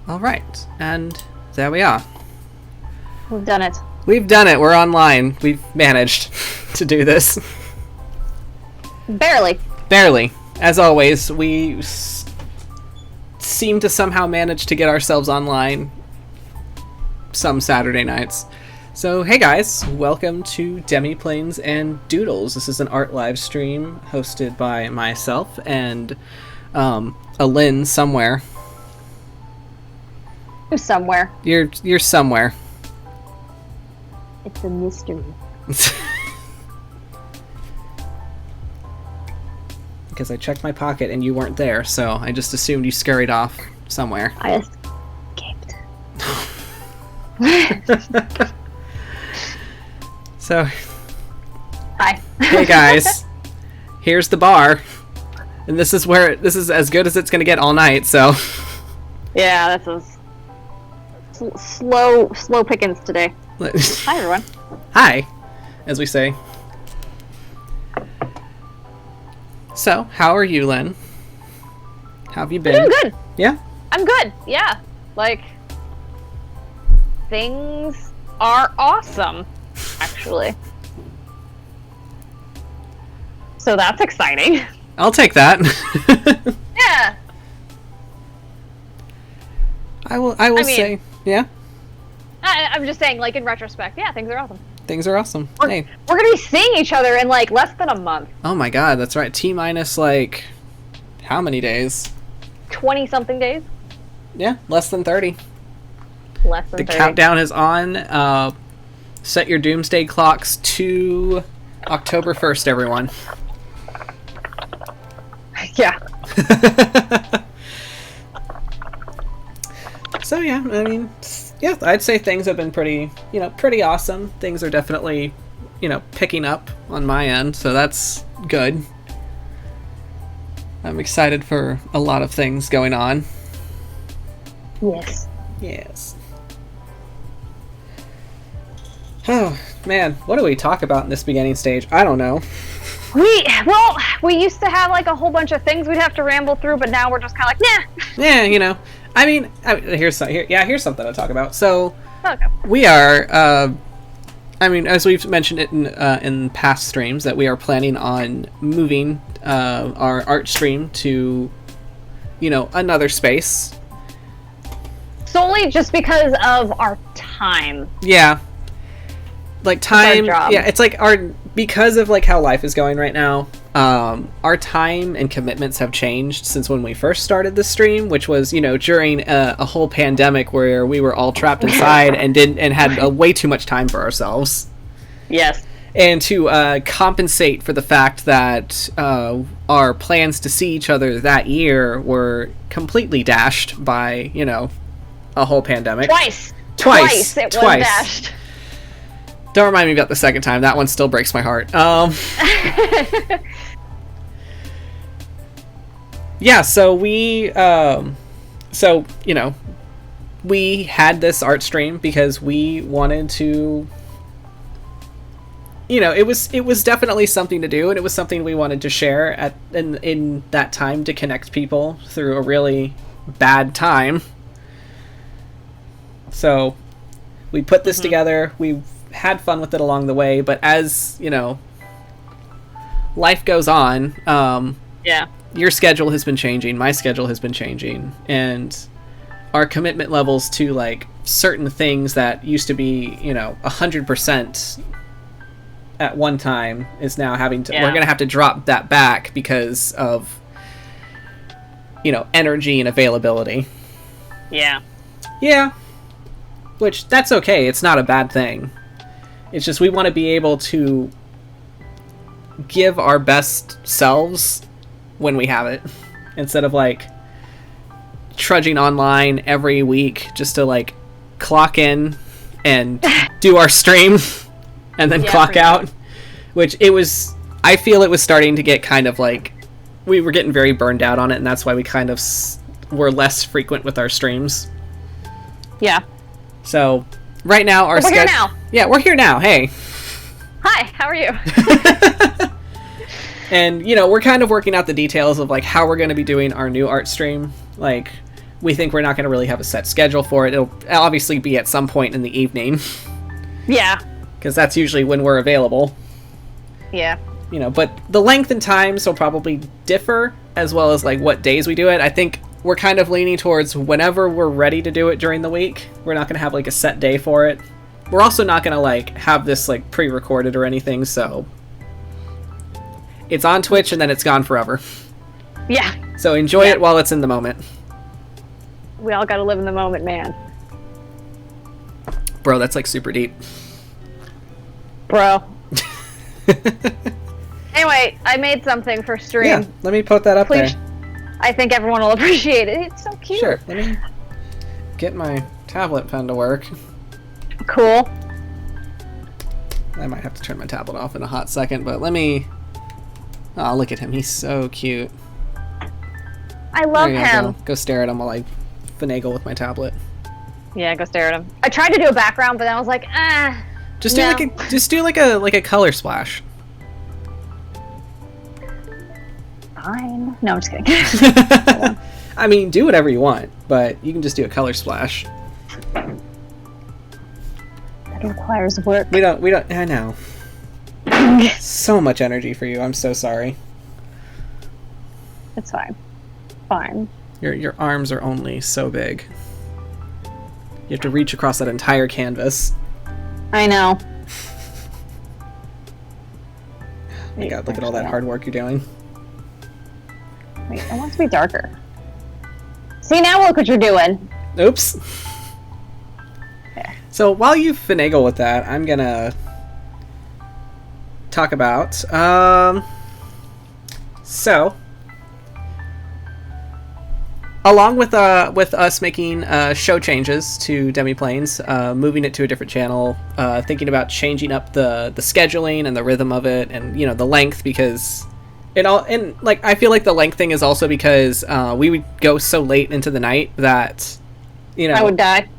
All right, and there we are. We've done it. We've done it. We're online. We've managed to do this. Barely. Barely. As always, we seem to somehow manage to get ourselves online some Saturday nights. So, hey guys, welcome to Demiplanes and Doodles. This is an art live stream hosted by myself and a Lynn somewhere. Who's somewhere? You're somewhere. It's a mystery. Because I checked my pocket and you weren't there, so I just assumed you scurried off somewhere. I escaped. So, Hi. hey guys, here's the bar, and this is as good as it's gonna get all night. So, Yeah, this is slow pickings today. Hi everyone. Hi, as we say. So, how are you, Lynn? How have you been? I'm doing good. Yeah? I'm good. Yeah. Like, things are awesome, actually. So that's exciting. I'll take that. Yeah. I will say, yeah? I'm just saying, like, in retrospect, yeah, things are awesome. Things are awesome. We're gonna be seeing each other in, like, less than a month. Oh my god, that's right. T-minus, like, how many days? 20-something days? Yeah, less than 30. Less than 30. The countdown is on. Set your doomsday clocks to October 1st, everyone. Yeah. So yeah, I mean, yeah, I'd say things have been pretty awesome. Things are definitely, picking up on my end, so that's good. I'm excited for a lot of things going on. Yes. Yes. Oh, man, what do we talk about in this beginning stage? I don't know. We used to have, like, a whole bunch of things we'd have to ramble through, but now we're just kind of like, nah. Yeah, I mean, here's something to talk about. So, Okay. we are, as we've mentioned it in past streams, that we are planning on moving our art stream to, another space. Solely just because of our time. Yeah. Like, time, job. yeah, it's like because of, like, how life is going right now, our time and commitments have changed since when we first started the stream, which was, during a whole pandemic where we were all trapped inside and had way too much time for ourselves. Yes. And to compensate for the fact that our plans to see each other that year were completely dashed by, a whole pandemic. Twice it was dashed. Don't remind me about the second time. That one still breaks my heart. Yeah, so we we had this art stream because we wanted to, it was definitely something to do, and it was something we wanted to share in that time to connect people through a really bad time. So we put this together. We had fun with it along the way, but as life goes on, your schedule has been changing, my schedule has been changing, and our commitment levels to, like, certain things that used to be 100% at one time is now having to we're gonna have to drop that back because of energy and availability. Yeah Which, that's okay, it's not a bad thing. It's just we want to be able to give our best selves when we have it, instead of, like, trudging online every week just to, like, clock in and do our stream and then clock out. Which I feel it was starting to get kind of, like, we were getting very burned out on it, and that's why we kind of were less frequent with our streams. Yeah. So, right now, our we're here now. Yeah, we're here now. Hey. Hi, how are you? And, we're kind of working out the details of, like, how we're going to be doing our new art stream. Like, we think we're not going to really have a set schedule for it. It'll obviously be at some point in the evening. Yeah. Because that's usually when we're available. Yeah. You know, but the length and times will probably differ, as well as like what days we do it. I think we're kind of leaning towards whenever we're ready to do it during the week. We're not going to have like a set day for it. We're also not going to like have this like pre-recorded or anything, so it's on Twitch and then it's gone forever. Yeah. So enjoy it while it's in the moment. We all gotta live in the moment, man. Bro, that's like super deep. Bro. Anyway, I made something for stream. Yeah, let me put that up Please. there. I think everyone will appreciate it. It's so cute. Sure, let me get my tablet pen to work. Cool. I might have to turn my tablet off in a hot second, but let me... Oh, look at him. He's so cute. I love There you him. Go stare at him while I finagle with my tablet. Yeah, go stare at him. I tried to do a background, but then I was like, Just do like a color splash. Fine. No, I'm just kidding. I mean, do whatever you want, but you can just do a color splash. That requires work. We don't, I know. So much energy for you. I'm so sorry. It's fine. Fine. Your arms are only so big. You have to reach across that entire canvas. I know. Oh my god, look at all that hard work you're doing. Wait, I want it to be darker. See, now look what you're doing. Oops. There. So while you finagle with that, I'm gonna talk about so along with us making show changes to Demiplanes, moving it to a different channel, thinking about changing up the scheduling and the rhythm of it, and the length, because I feel like the length thing is also because we would go so late into the night that I would die.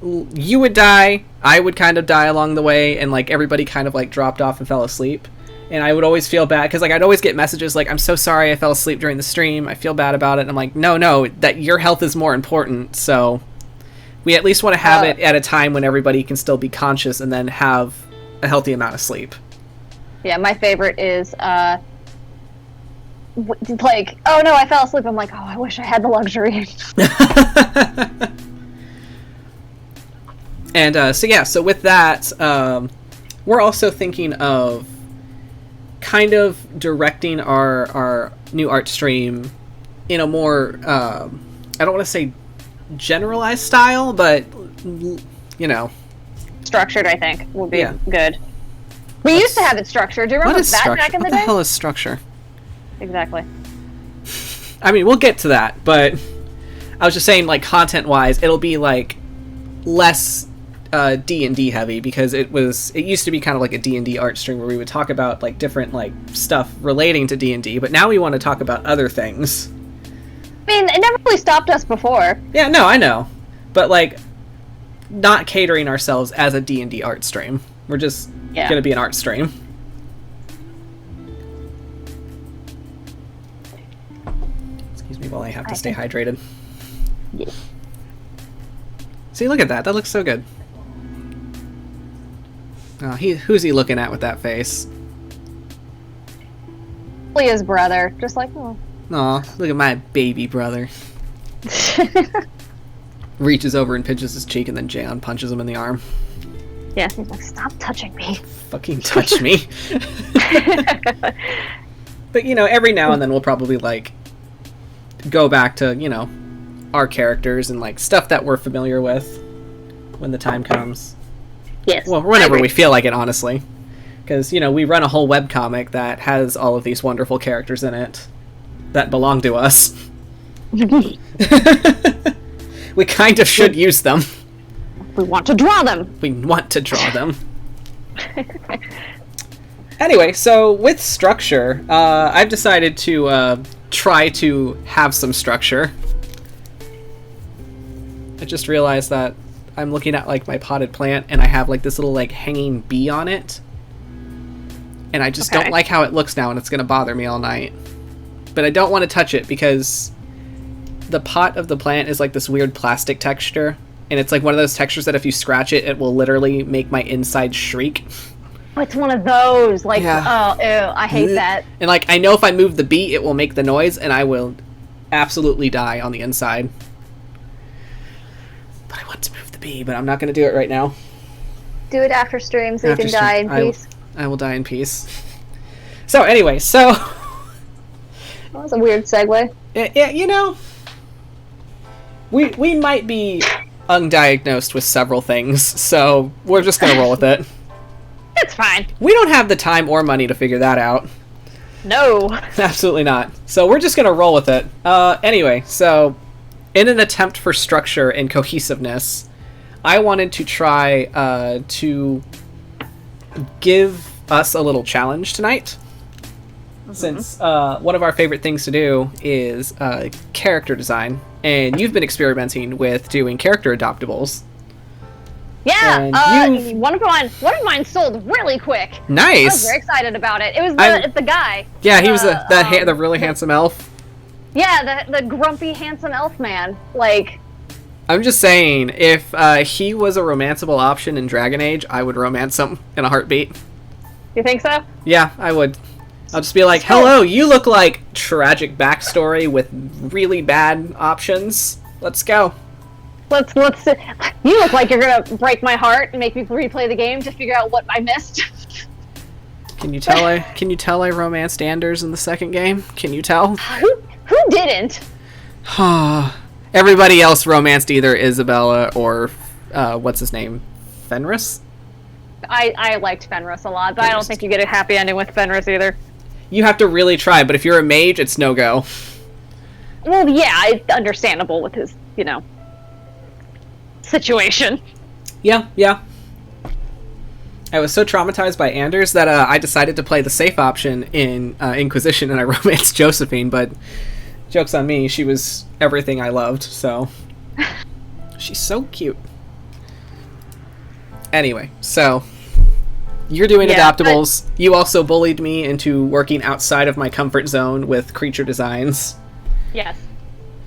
You would die, I would kind of die along the way, and like everybody kind of like dropped off and fell asleep. And I would always feel bad because like I'd always get messages like, I'm so sorry I fell asleep during the stream, I feel bad about it. And I'm like, no, that your health is more important. So we at least want to have it at a time when everybody can still be conscious and then have a healthy amount of sleep. Yeah, my favorite is like, oh no, I fell asleep. I'm like, oh, I wish I had the luxury. And so with that, we're also thinking of kind of directing our new art stream in a more, I don't want to say generalized style, but, Structured, I think, would be good. We used to have it structured. Do you remember that back in the day? What the hell is structure? Exactly. I mean, we'll get to that, but I was just saying, like, content-wise, it'll be, like, less D&D heavy, because it used to be kind of like a D&D art stream where we would talk about like different like stuff relating to D&D, but now we want to talk about other things. I mean, it never really stopped us before. Yeah, no, I know, but like not catering ourselves as a D&D art stream. We're just gonna be an art stream. Excuse me while I have to stay hydrated. Yeah. See, look at that. That looks so good. Oh, who's he looking at with that face? Leah's brother. Just like, oh. Aw, look at my baby brother. Reaches over and pinches his cheek, and then Jan punches him in the arm. Yeah, he's like, stop touching me. Fucking touch me. But, every now and then we'll probably, like, go back to, our characters and, like, stuff that we're familiar with when the time comes. Yes. Well, whenever we feel like it, honestly. Because, we run a whole webcomic that has all of these wonderful characters in it that belong to us. We kind of should use them. We want to draw them. We want to draw them. Anyway, so with structure, I've decided to try to have some structure. I just realized that I'm looking at like my potted plant and I have like this little like hanging bee on it. And I just don't like how it looks now, and it's going to bother me all night. But I don't want to touch it because the pot of the plant is like this weird plastic texture, and it's like one of those textures that if you scratch it, it will literally make my inside shriek. It's one of those, like, Yeah. oh, ew, I hate that. And like, I know if I move the bee, it will make the noise, and I will absolutely die on the inside. But I want to move the bee, but I'm not going to do it right now. Do it after stream so you can die in peace. I will die in peace. So anyway, so... That was a weird segue. Yeah, you know, we might be undiagnosed with several things, so we're just gonna roll with it. It's fine. We don't have the time or money to figure that out. No. Absolutely not. So we're just gonna roll with it. Anyway, so in an attempt for structure and cohesiveness, I wanted to try to give us a little challenge tonight. Since one of our favorite things to do is character design, and you've been experimenting with doing character adoptables. Yeah, one of mine sold really quick. Nice. I was very excited about it. It was the guy. Yeah, he was the really handsome elf. Yeah, the grumpy handsome elf man. Like, I'm just saying, if he was a romanceable option in Dragon Age, I would romance him in a heartbeat. You think so? Yeah, I would. I'll just be like, hello, you look like tragic backstory with really bad options. Let's go. Let's you look like you're gonna break my heart and make me replay the game to figure out what I missed. Can you tell I romanced Anders in the second game? Can you tell? Who didn't? Everybody else romanced either Isabella or what's his name? Fenris? I liked Fenris a lot, but I don't think you get a happy ending with Fenris either. You have to really try, but if you're a mage, it's no-go. Well, yeah, it's understandable with his, situation. Yeah. I was so traumatized by Anders that I decided to play the safe option in Inquisition, and I romanced Josephine, but joke's on me, she was everything I loved, so... She's so cute. Anyway, so... You're doing adoptables. You also bullied me into working outside of my comfort zone with creature designs. Yes.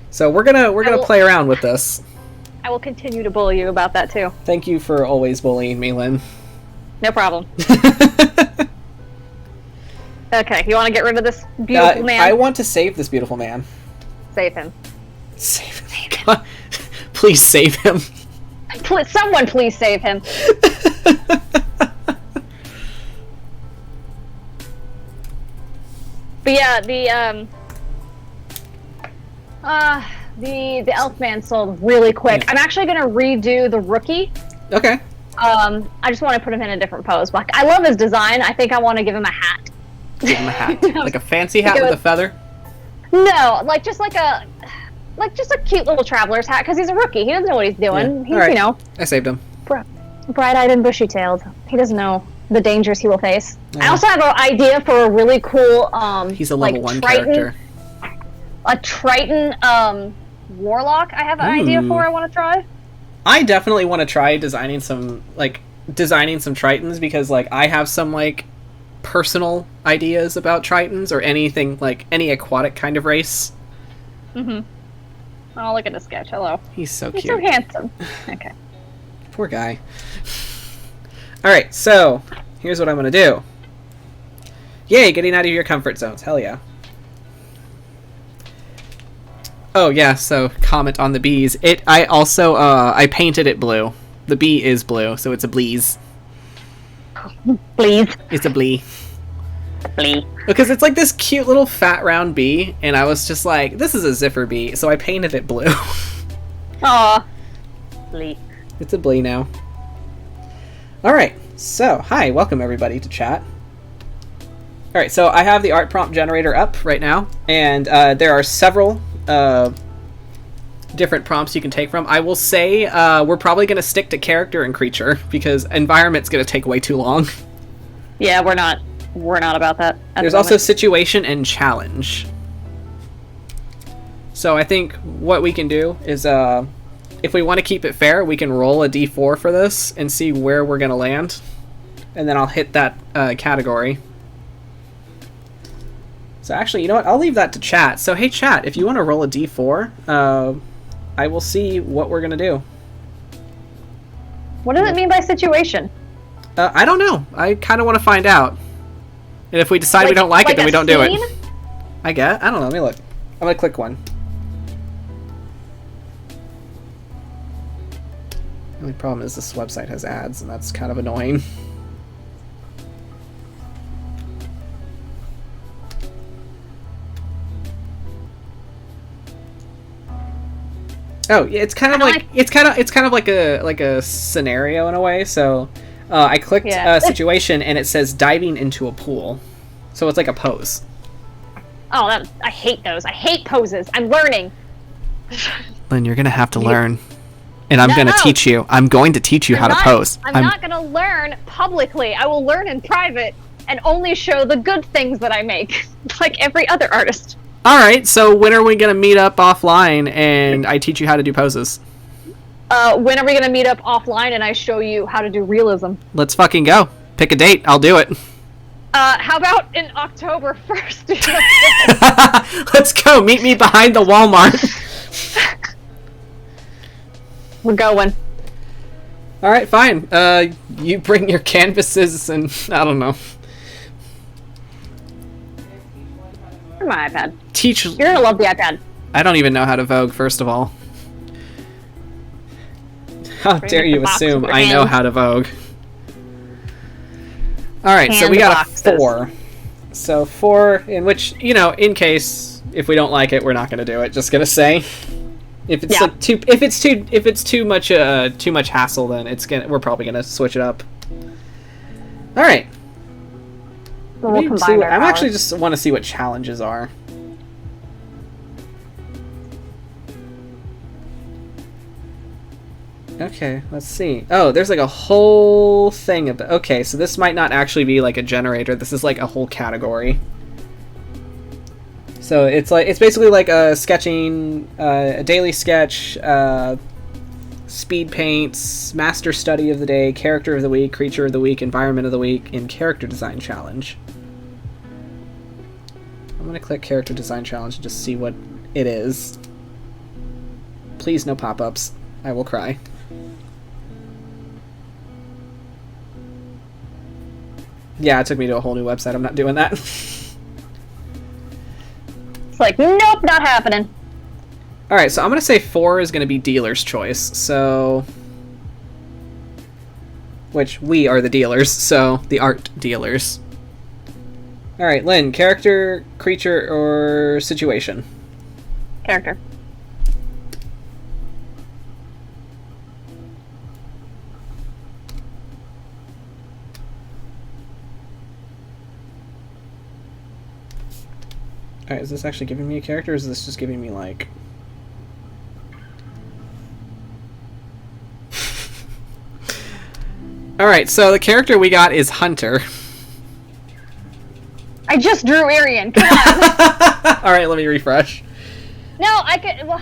So we're gonna play around with this. I will continue to bully you about that too. Thank you for always bullying me, Lynn. No problem. Okay, you want to get rid of this beautiful man? I want to save this beautiful man. Save him. Save him. God. Please save him. Someone please save him. But yeah, the elf man sold really quick. I'm actually gonna redo the rookie. Okay. I just want to put him in a different pose. Like, I love his design. I think I want to give him a hat. Give him a hat, like a fancy hat with a feather. No, just a cute little traveler's hat, because he's a rookie. He doesn't know what he's doing. Yeah. He's, I saved him. Bright-eyed and bushy-tailed. He doesn't know the dangers he will face. Yeah. I also have an idea for a really cool he's a level 1 character. A Triton warlock I have an idea for I want to try. I definitely want to try designing some Tritons, because I have some personal ideas about Tritons, or anything, any aquatic kind of race. Mm-hmm. Oh, look at the sketch. Hello. He's so cute. He's so handsome. Okay. Poor guy. Alright, so here's what I'm gonna do. Yay, getting out of your comfort zones. Hell yeah. Oh yeah, so comment on the bees. I also I painted it blue. The bee is blue, so it's a bleeze. Please. It's a blee. Blee. Because it's this cute little fat round bee, and I was just like, this is a ziffer bee, so I painted it blue. Aw. Blee. It's a blee now. Alright, so hi, welcome everybody to chat. Alright, so I have the art prompt generator up right now, and there are several different prompts you can take from. I will say we're probably going to stick to character and creature, because environment's going to take way too long. Yeah, we're not about that. There's also situation and challenge. So I think what we can do is, if we want to keep it fair, we can roll a d4 for this and see where we're going to land. And then I'll hit that category. So actually, you know what? I'll leave that to chat. So hey, chat, if you want to roll a d4, I will see what we're gonna do. What does it mean by situation? I don't know. I kind of want to find out. And if we decide we don't like it, then we don't do it. I guess. I don't know. Let me look. I'm gonna click one. The only problem is this website has ads, and that's kind of annoying. Oh, yeah, it's kind of like it's kind of like a scenario in a way. So, I clicked situation, and it says diving into a pool. So it's like a pose. Oh, I hate those. I hate poses. I'm learning. Lynn, you're gonna have to learn, and I'm gonna teach you. I'm going to teach you how to pose. I'm not gonna learn publicly. I will learn in private and only show the good things that I make, like every other artist. All right, so when are we going to meet up offline and I teach you how to do poses? When are we going to meet up offline and I show you how to do realism? Let's fucking go. Pick a date. I'll do it. How about in October 1st? Let's go. Meet me behind the Walmart. We're going. All right, fine. You bring your canvases and I don't know. My iPad. You're gonna love the iPad. I don't even know how to Vogue, first of all. How dare you assume I know how to Vogue? Alright, so we got a 4. So 4, in which, you know, in case if we don't like it, we're not gonna do it. Just gonna say. If it's like if it's too much hassle, then we're probably gonna switch it up. Alright. I'm actually just want to see what challenges are. Okay, let's see. Oh, there's like a whole thing about. Okay, so this might not actually be like a generator. This is like a whole category. So it's basically like a sketching, a daily sketch, speed paints, master study of the day, character of the week, creature of the week, environment of the week, and character design challenge. I'm gonna click character design challenge and just see what it is. Please no pop-ups. I will cry. Yeah, it took me to a whole new website. I'm not doing that. It's like, nope, not happening. Alright, so I'm gonna say 4 is gonna be dealer's choice, so... Which, we are the dealers, so the art dealers. Alright, Lynn, character, creature, or situation? Character. Alright, is this actually giving me a character, or is this just giving me, like... Alright, so the character we got is Hunter. I just drew Arian. Come on. Alright, let me refresh. No, I could. Well,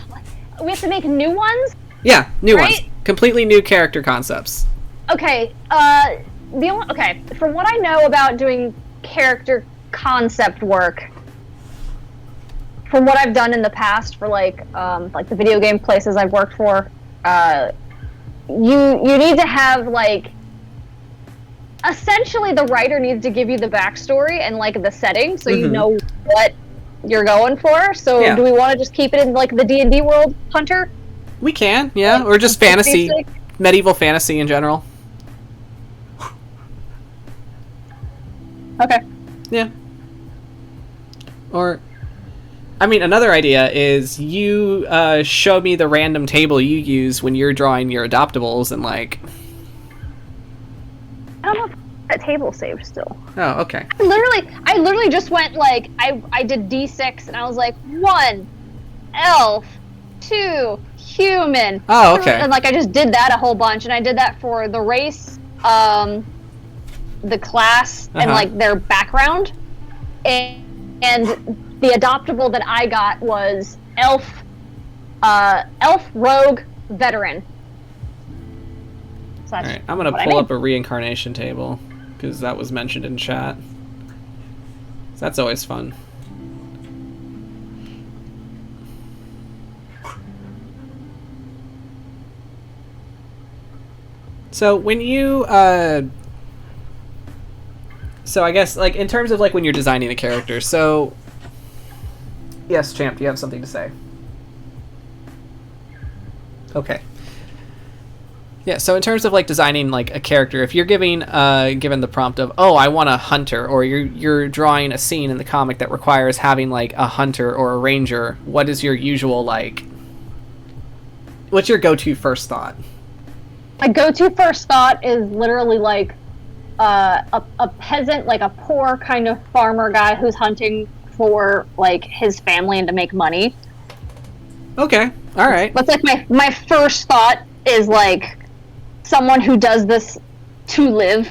we have to make new ones? Yeah, new ones. Completely new character concepts. Okay, okay, from what I know about doing character concept work, from what I've done in the past for like the video game places I've worked for, you need to have like, essentially the writer needs to give you the backstory and like the setting so you know what you're going for. So do we want to just keep it in like the D&D world, Hunter? We can, yeah, like, or just fantasy, medieval fantasy in general. Okay. Yeah. Or, I mean, another idea is you show me the random table you use when you're drawing your adoptables and like... I don't know if that table saved still. Oh, okay. I literally just went like, I did D6 and I was like, 1, elf, 2, human. Oh, okay. And like I just did that a whole bunch, and I did that for the race, the class, and like their background. And the adoptable that I got was elf, rogue, veteran. So alright, I'm gonna pull up a reincarnation table, because that was mentioned in chat. So that's always fun. So when you so I guess like in terms of like when you're designing a character, so yes, Champ, do you have something to say? Okay. Yeah, so in terms of like designing like a character, if you're given the prompt of, oh, I want a hunter, or you're drawing a scene in the comic that requires having like a hunter or a ranger, what is your usual like? What's your go-to first thought? My go-to first thought is literally like a peasant, like a poor kind of farmer guy who's hunting for like his family and to make money. Okay, all right. That's like my first thought is like someone who does this to live.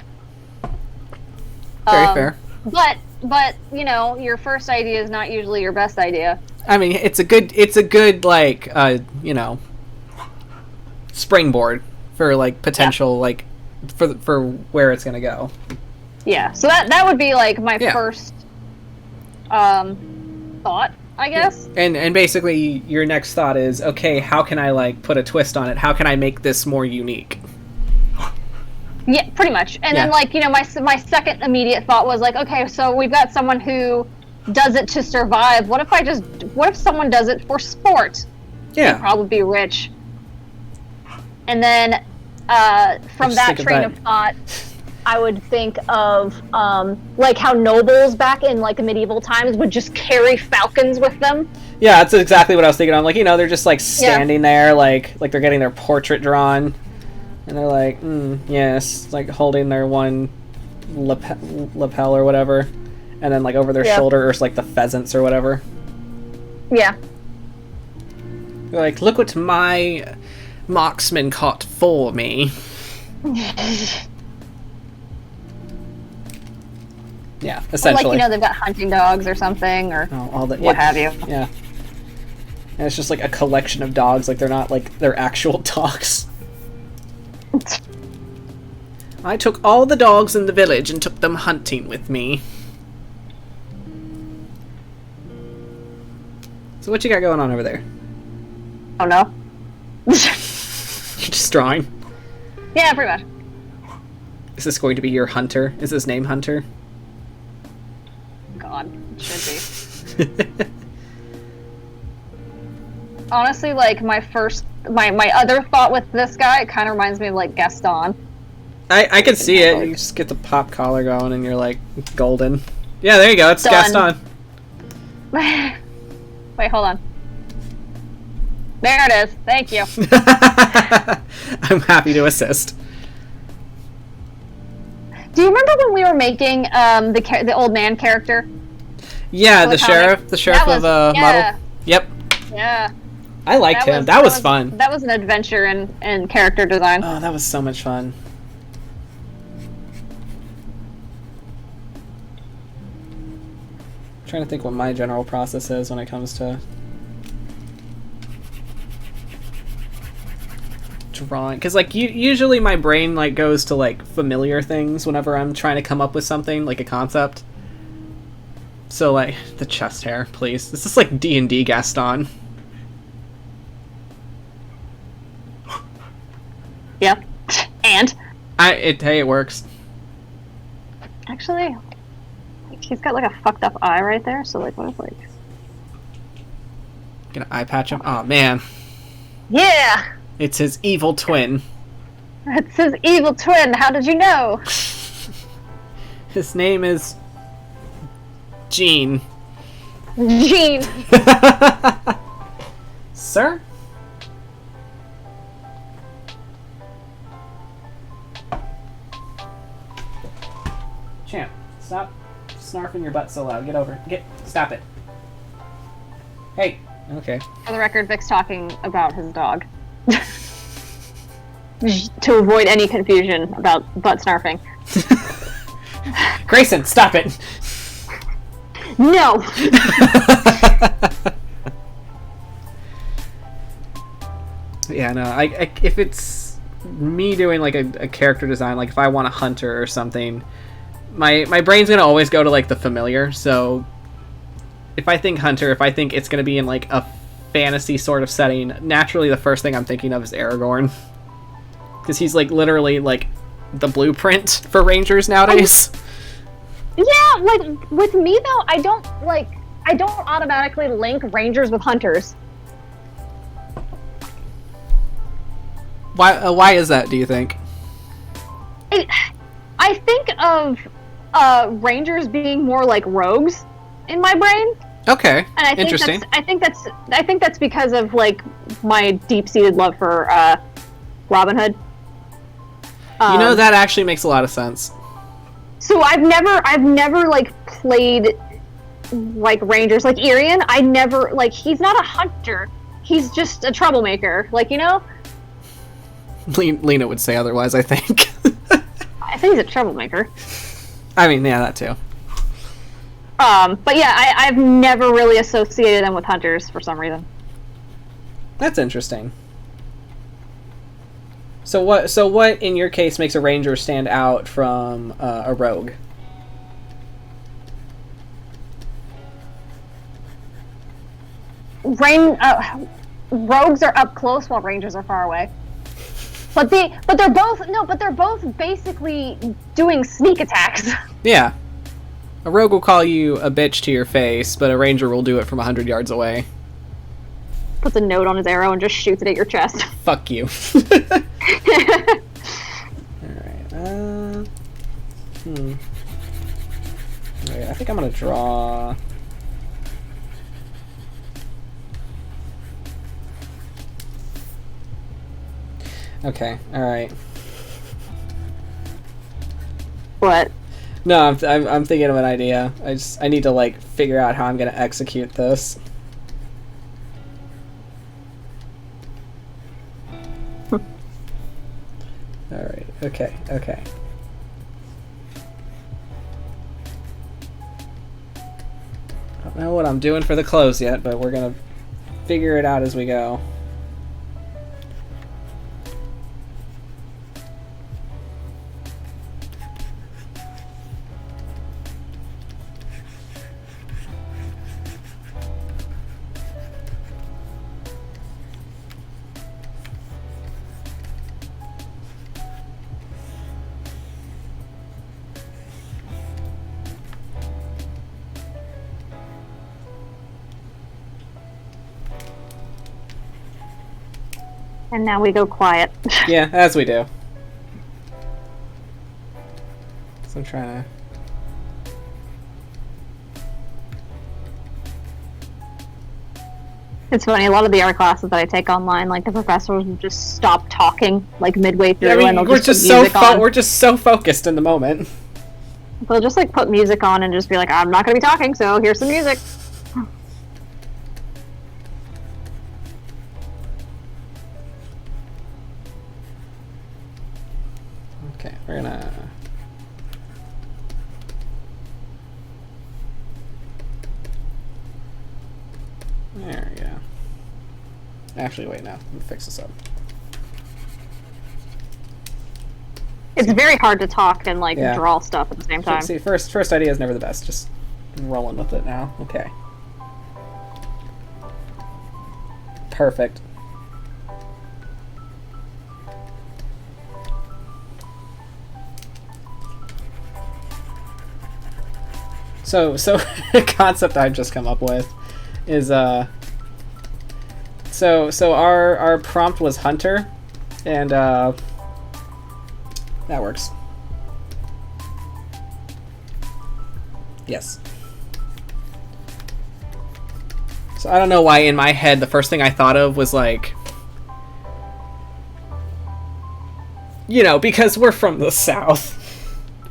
Very fair. But you know, your first idea is not usually your best idea. I mean, it's a good like you know, springboard for like potential like for where it's gonna go. Yeah, so that would be like my first thought, I guess. Yeah. And basically your next thought is, okay, how can I like put a twist on it? How can I make this more unique? Yeah, pretty much. And then like, you know, my second immediate thought was like, okay, so we've got someone who does it to survive. What if someone does it for sport? Yeah. They'd probably be rich. And then from that train of thought, I would think of like how nobles back in like medieval times would just carry falcons with them. Yeah, that's exactly what I was thinking of. Like, you know, they're just like standing there, like they're getting their portrait drawn, and they're like, yes, like holding their one lapel or whatever, and then like over their shoulder is like the pheasants or whatever. Yeah. They're like, look what my marksman caught for me. Yeah, essentially. Or like, you know, they've got hunting dogs or something, or what have you. Yeah. And it's just like a collection of dogs, like they're not like they're actual dogs. I took all the dogs in the village and took them hunting with me. So what you got going on over there? Oh no. You're just drawing? Yeah, pretty much. Is this going to be your hunter? Is his name Hunter? God, it should be. Honestly, like my other thought with this guy, it kind of reminds me of like Gaston. I can see it. You just get the pop collar going and you're like golden. Yeah, there you go. It's Gaston. Wait, hold on. There it is. Thank you. I'm happy to assist. Do you remember when we were making the old man character? Yeah, the sheriff of Model. Yep. Yeah. I liked him. That was fun. That was an adventure in character design. Oh, that was so much fun. I'm trying to think what my general process is when it comes to drawing, because like usually my brain like goes to like familiar things whenever I'm trying to come up with something like a concept. So like the chest hair, please. This is like D&D Gaston. Yeah. And hey, it works. Actually, he's got like a fucked up eye right there. So like, what if like get an eye patch him? Oh man. Yeah. It's his evil twin. It's his evil twin. How did you know? His name is Gene. Gene. Sir? Champ, stop snarfing your butt so loud. Get over. Stop it. Hey. Okay. For the record, Vic's talking about his dog. To avoid any confusion about butt snarfing. Grayson, stop it! No! Yeah, no, if it's me doing like a character design, like if I want a hunter or something, my brain's gonna always go to like the familiar, so if I think hunter, if I think it's gonna be in like a fantasy sort of setting, naturally the first thing I'm thinking of is Aragorn. Because he's like literally like the blueprint for rangers nowadays. Yeah, like with me though, I don't automatically link rangers with hunters. Why is that, do you think? I think of rangers being more like rogues in my brain. Okay. And I think interesting. I think that's because of like my deep-seated love for Robin Hood. That actually makes a lot of sense. So I've never like played like rangers like Irian. I never like he's not a hunter. He's just a troublemaker. Like, you know? Lena would say otherwise, I think. I think he's a troublemaker. I mean, yeah, that too. But yeah, I've never really associated them with hunters for some reason. That's interesting. So what in your case makes a ranger stand out from a rogue? Rogues are up close while rangers are far away. But they're both basically doing sneak attacks. Yeah. A rogue will call you a bitch to your face, but a ranger will do it from 100 yards away. Puts a note on his arrow and just shoots it at your chest. Fuck you. Alright, Wait, I think I'm gonna draw... Okay, alright. What? No, I'm thinking of an idea. I need to like figure out how I'm gonna execute this. Alright, okay. I don't know what I'm doing for the close yet, but we're gonna figure it out as we go. And now we go quiet. Yeah, as we do. So I'm trying to... It's funny, a lot of the art classes that I take online, like the professors will just stop talking like midway through, and they'll just put music on. We're just so focused in the moment. They'll just like put music on and just be like, I'm not gonna be talking, so here's some music. Okay, we're gonna... There we go. Actually, wait, no. Let me fix this up. It's very hard to talk and like draw stuff at the same time. See, first idea is never the best. Just rolling with it now. Okay. Perfect. So the concept I've just come up with is so our prompt was hunter, and that works. Yes. So I don't know why in my head the first thing I thought of was like, you know, because we're from the South.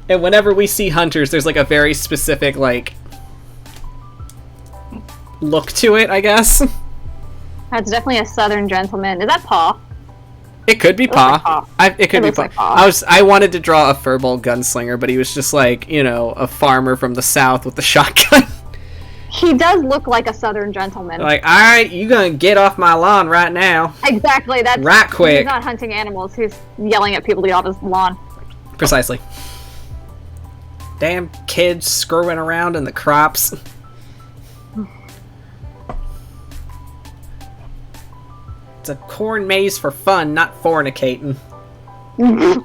And whenever we see hunters, there's like a very specific like look to it, I guess. That's definitely a Southern gentleman. Is that Paw? It could be Paw. It could be Paw. Like Paw. I wanted to draw a furball gunslinger, but he was just like, you know, a farmer from the South with a shotgun. He does look like a Southern gentleman. Like, all right, you gonna get off my lawn right now. Exactly. That's right quick. He's not hunting animals. He's yelling at people to get off his lawn. Precisely. Damn kids screwing around in the crops. It's a corn maze for fun, not fornicating. Is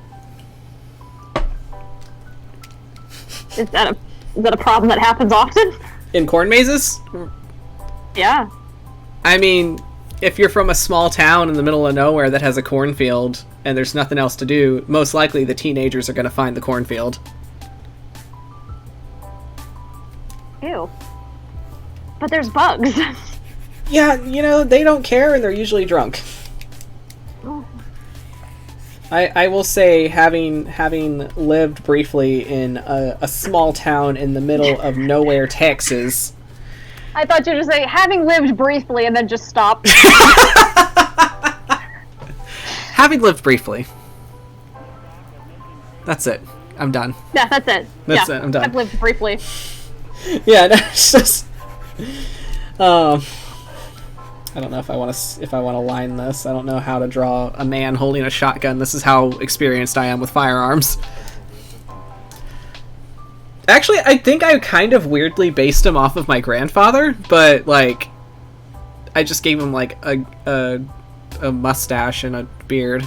that a problem that happens often? In corn mazes? Yeah. I mean, if you're from a small town in the middle of nowhere that has a cornfield and there's nothing else to do, most likely the teenagers are going to find the cornfield. Ew. But there's bugs. Yeah, you know, they don't care and they're usually drunk. Oh. I will say, having lived briefly in a small town in the middle of nowhere, Texas. I thought you were just saying, having lived briefly and then just stopped. Having lived briefly. That's it. I'm done. Yeah, that's it. That's it. I'm done. I've lived briefly. Yeah, no, it's just. I don't know if I want to line this. I don't know how to draw a man holding a shotgun. This is how experienced I am with firearms. Actually, I think I kind of weirdly based him off of my grandfather, but like, I just gave him like a mustache and a beard.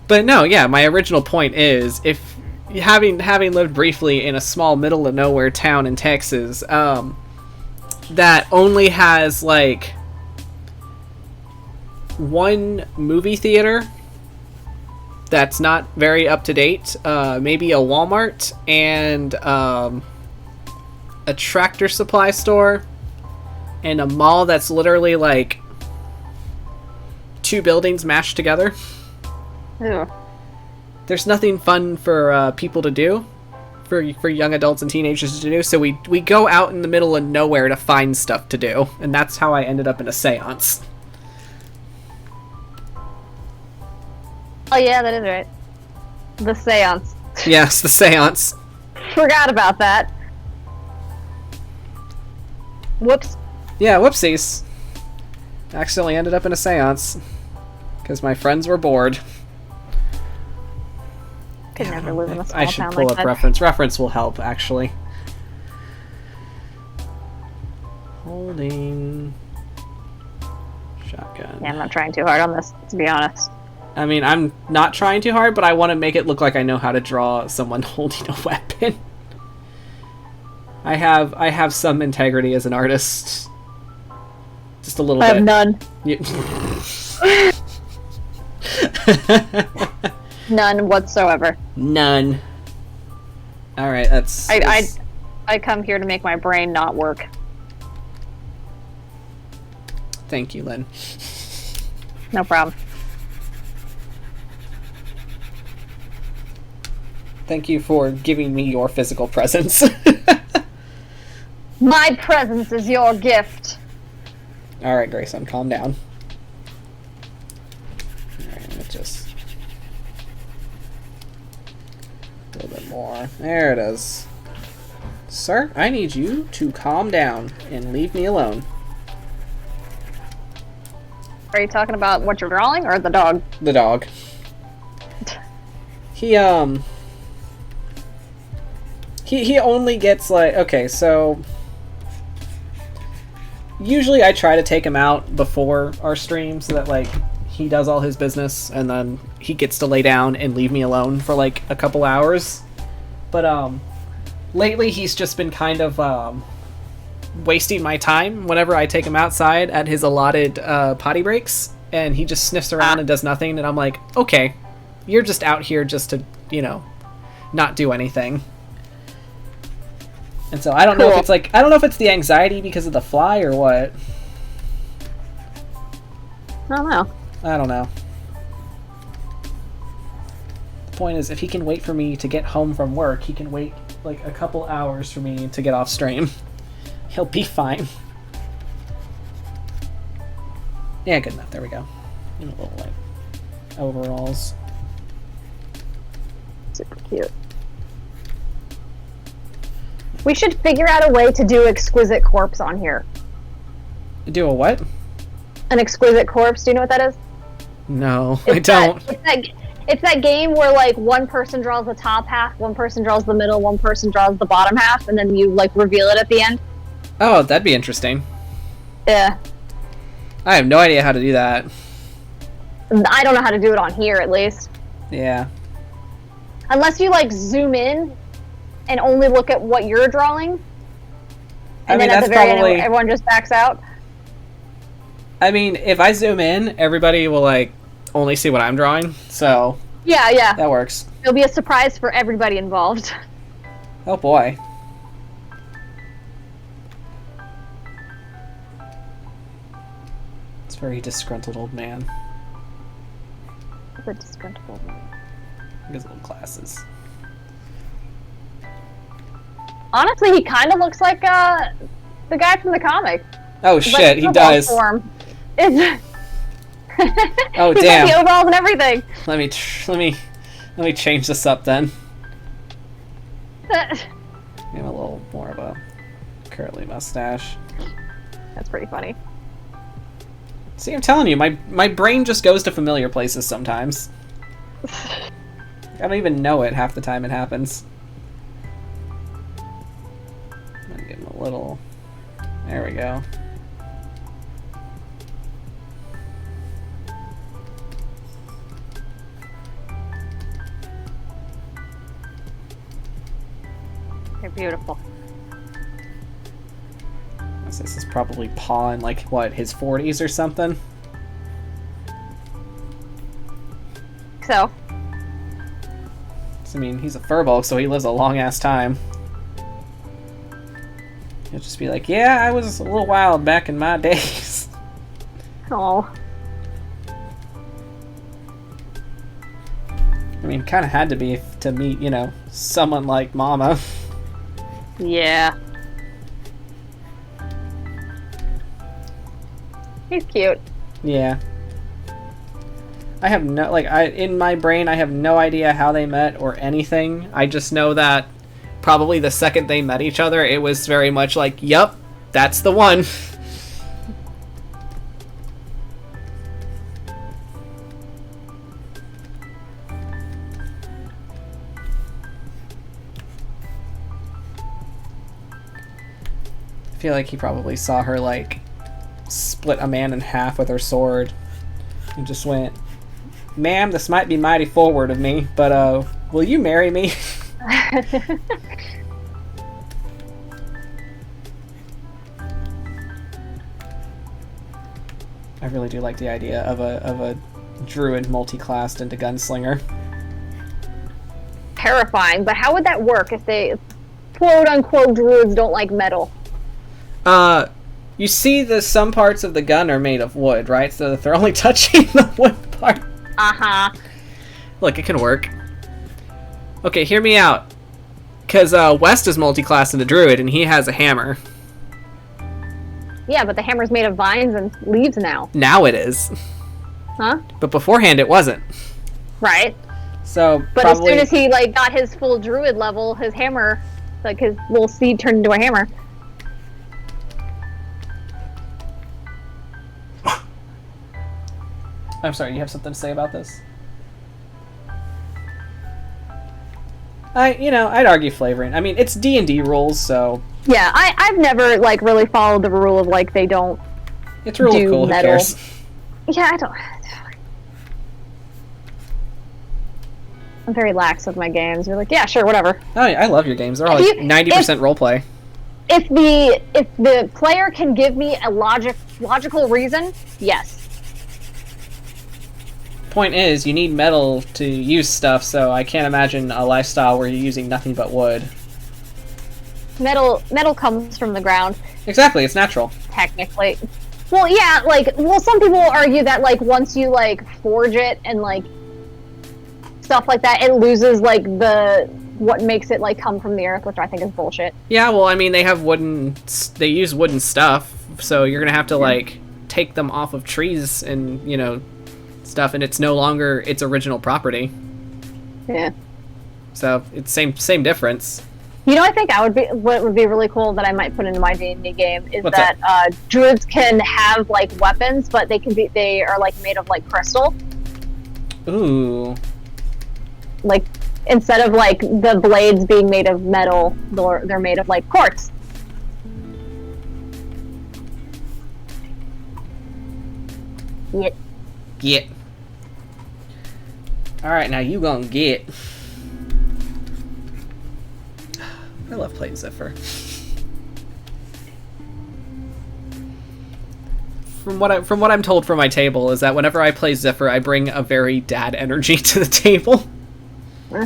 But no, yeah, my original point is, if having lived briefly in a small middle of nowhere town in Texas, that only has like one movie theater that's not very up to date, maybe a Walmart and a Tractor Supply store, and a mall that's literally like 2 buildings mashed together. Ew. There's nothing fun for people to do, for young adults and teenagers to do, so we go out in the middle of nowhere to find stuff to do, and that's how I ended up in a seance. Oh yeah, that is right. The seance. Yes, the seance. Forgot about that. Whoops. Yeah, whoopsies. Accidentally ended up in a seance because my friends were bored. Could never live in a small I should town pull like up that. reference. Reference will help, actually. Holding shotgun. Yeah, I'm not trying too hard on this, to be honest. I mean, I'm not trying too hard, but I want to make it look like I know how to draw someone holding a weapon. I have some integrity as an artist. Just a little bit. I have none. None whatsoever. None. Alright, that's... I come here to make my brain not work. Thank you, Lynn. No problem. Thank you for giving me your physical presence. My presence is your gift. Alright, Grayson, calm down. Alright, let me just... a little bit more. There it is. Sir, I need you to calm down and leave me alone. Are you talking about what you're drawing, or the dog? The dog. He only gets like... Okay, so... Usually I try to take him out before our stream so that, like, he does all his business and then he gets to lay down and leave me alone for, like, a couple hours. But, lately he's just been kind of, wasting my time whenever I take him outside at his allotted, potty breaks. And he just sniffs around and does nothing. And I'm like, okay, you're just out here just to, you know, not do anything. And so I don't know if it's like, I don't know if it's the anxiety because of the fly or what. I don't know. I don't know. The point is, if he can wait for me to get home from work, he can wait like a couple hours for me to get off stream. He'll be fine. Yeah, good enough. There we go. In a little like overalls. Super cute. We should figure out a way to do Exquisite Corpse on here. Do a what? An Exquisite Corpse, do you know what that is? No, I don't. It's that game where, like, one person draws the top half, one person draws the middle, one person draws the bottom half, and then you, like, reveal it at the end. Oh, that'd be interesting. Yeah. I have no idea how to do that. I don't know how to do it on here, at least. Yeah. Unless you, like, zoom in and only look at what you're drawing. And then at the very end, everyone just backs out. I mean, if I zoom in, everybody will, like, only see what I'm drawing, so... Yeah. That works. It'll be a surprise for everybody involved. Oh, boy. It's a very disgruntled old man. The disgruntled old man. His little glasses. Honestly, he kind of looks like the guy from the comic. Oh shit, he does. It's oh he's damn! Got the overalls and everything. Let me change this up then. Give him a little more of a curly mustache. That's pretty funny. See, I'm telling you, my brain just goes to familiar places sometimes. I don't even know it half the time it happens. I'm gonna give him a little... There we go. They're beautiful. This is probably Paw in, like, what, his 40s or something? So? I mean, he's a furball, so he lives a long-ass time. He'll just be like, yeah, I was a little wild back in my days. Oh. I mean, kind of had to be to meet, you know, someone like Mama. Yeah. He's cute. Yeah. I have no, like, in my brain, I have no idea how they met or anything. I just know that probably the second they met each other, it was very much like, yup, that's the one. I feel like he probably saw her, like, split a man in half with her sword and just went, ma'am, this might be mighty forward of me, but, will you marry me? I really do like the idea of a druid multi-classed into gunslinger. Terrifying, but how would that work if they, quote-unquote, druids don't like metal? You see some parts of the gun are made of wood, right? So that they're only touching the wood part. Uh-huh. Look, it can work. Okay, hear me out. Because West is multi-classed into druid, and he has a hammer. Yeah, but the hammer's made of vines and leaves now. Now it is. Huh? But beforehand it wasn't. Right. So, but probably... as soon as he, like, got his full druid level, his hammer, like, his little seed turned into a hammer. I'm sorry, you have something to say about this? I'd argue flavoring. I mean, it's D&D rules, so... Yeah, I've never, like, really followed the rule of, like, they don't It's real cool, who cares? Yeah, I don't... I'm very lax with my games. You're like, yeah, sure, whatever. Oh, yeah, I love your games. They're all like 90% roleplay. If the player can give me a logical reason, yes. Point is, you need metal to use stuff, so I can't imagine a lifestyle where you're using nothing but wood. Metal comes from the ground. Exactly, it's natural. Technically. Well, yeah, some people argue that, like, once you, like, forge it and, like, stuff like that, it loses, like, what makes it, like, come from the earth, which I think is bullshit. Yeah, well, I mean, they use wooden stuff, so you're gonna have to, like, take them off of trees and, stuff, and it's no longer its original property. Yeah. So it's same difference. I think what would be really cool that I might put into my D&D game is What's that druids can have, like, weapons, but they are, like, made of, like, crystal. Ooh. Like, instead of, like, the blades being made of metal, they're made of, like, quartz. Get. Get. Alright, now you gonna get. I love playing Zephyr. From what I'm told from my table is that whenever I play Zephyr, I bring a very dad energy to the table.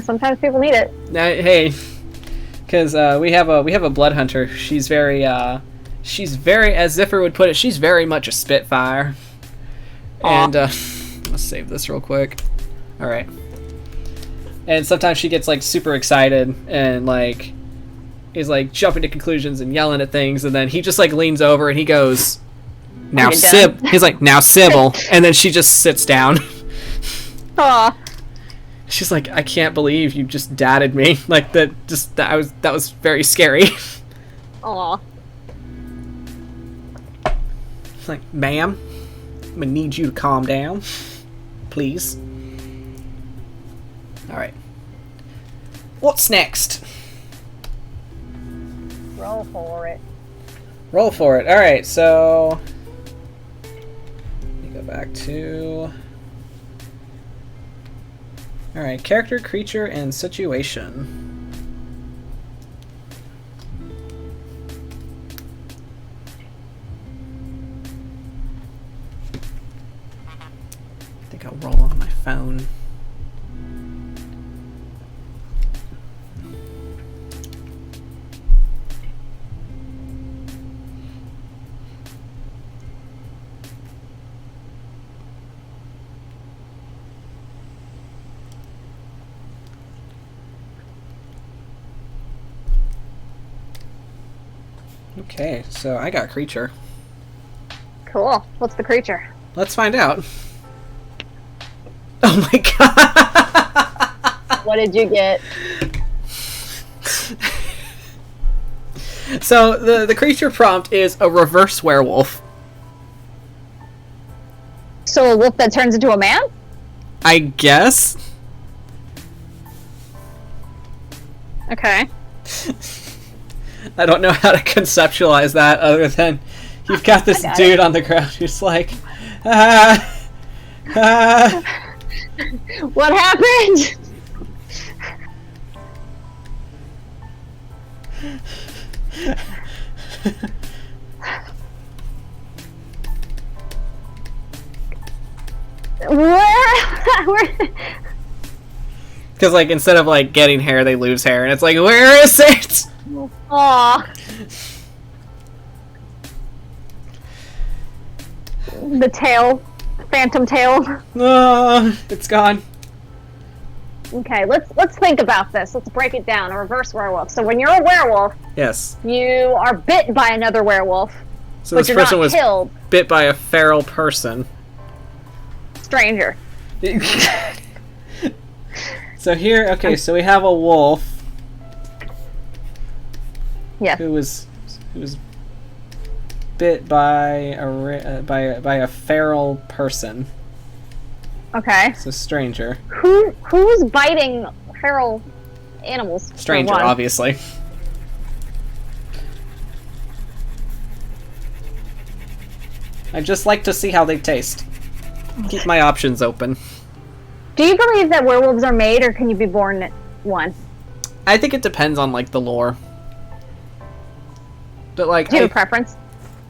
Sometimes people need it. Hey, because we have a blood hunter. She's very, as Zephyr would put it, she's very much a Spitfire. Aww. And let's save this real quick. All right. And sometimes she gets like super excited and like is like jumping to conclusions and yelling at things, and then he just like leans over and he goes, "Now He's like, "Now Sybil," and then she just sits down. Aw. She's like, "I can't believe you just dadded me." Like that was very scary. Aw. Like, "Ma'am, I'm gonna need you to calm down, please." All right. What's next? Roll for it. Roll for it. All right. So let me go back to. All right. Character, creature, and situation. I think I'll roll on my phone. Okay, so I got creature. Cool. What's the creature? Let's find out. Oh my god! What did you get? So the creature prompt is a reverse werewolf. So a wolf that turns into a man? I guess. Okay. I don't know how to conceptualize that other than you've got this dude on the ground who's like, What happened? Where? Because like instead of like getting hair, they lose hair, and it's like, where is it? Aw. The tail. Phantom tail. It's gone. Okay, let's think about this. Let's break it down. A reverse werewolf. So when you're a werewolf, yes, you are bit by another werewolf. So but this you're person not was killed. Bit by a feral person. Stranger. So here, okay, so we have a wolf. Yes. Who was bit by a feral person. Okay. It's a stranger. Who's biting feral animals? Stranger, obviously. I'd just like to see how they taste. Keep my options open. Do you believe that werewolves are made, or can you be born one? I think it depends on like the lore. But like, do you have a preference?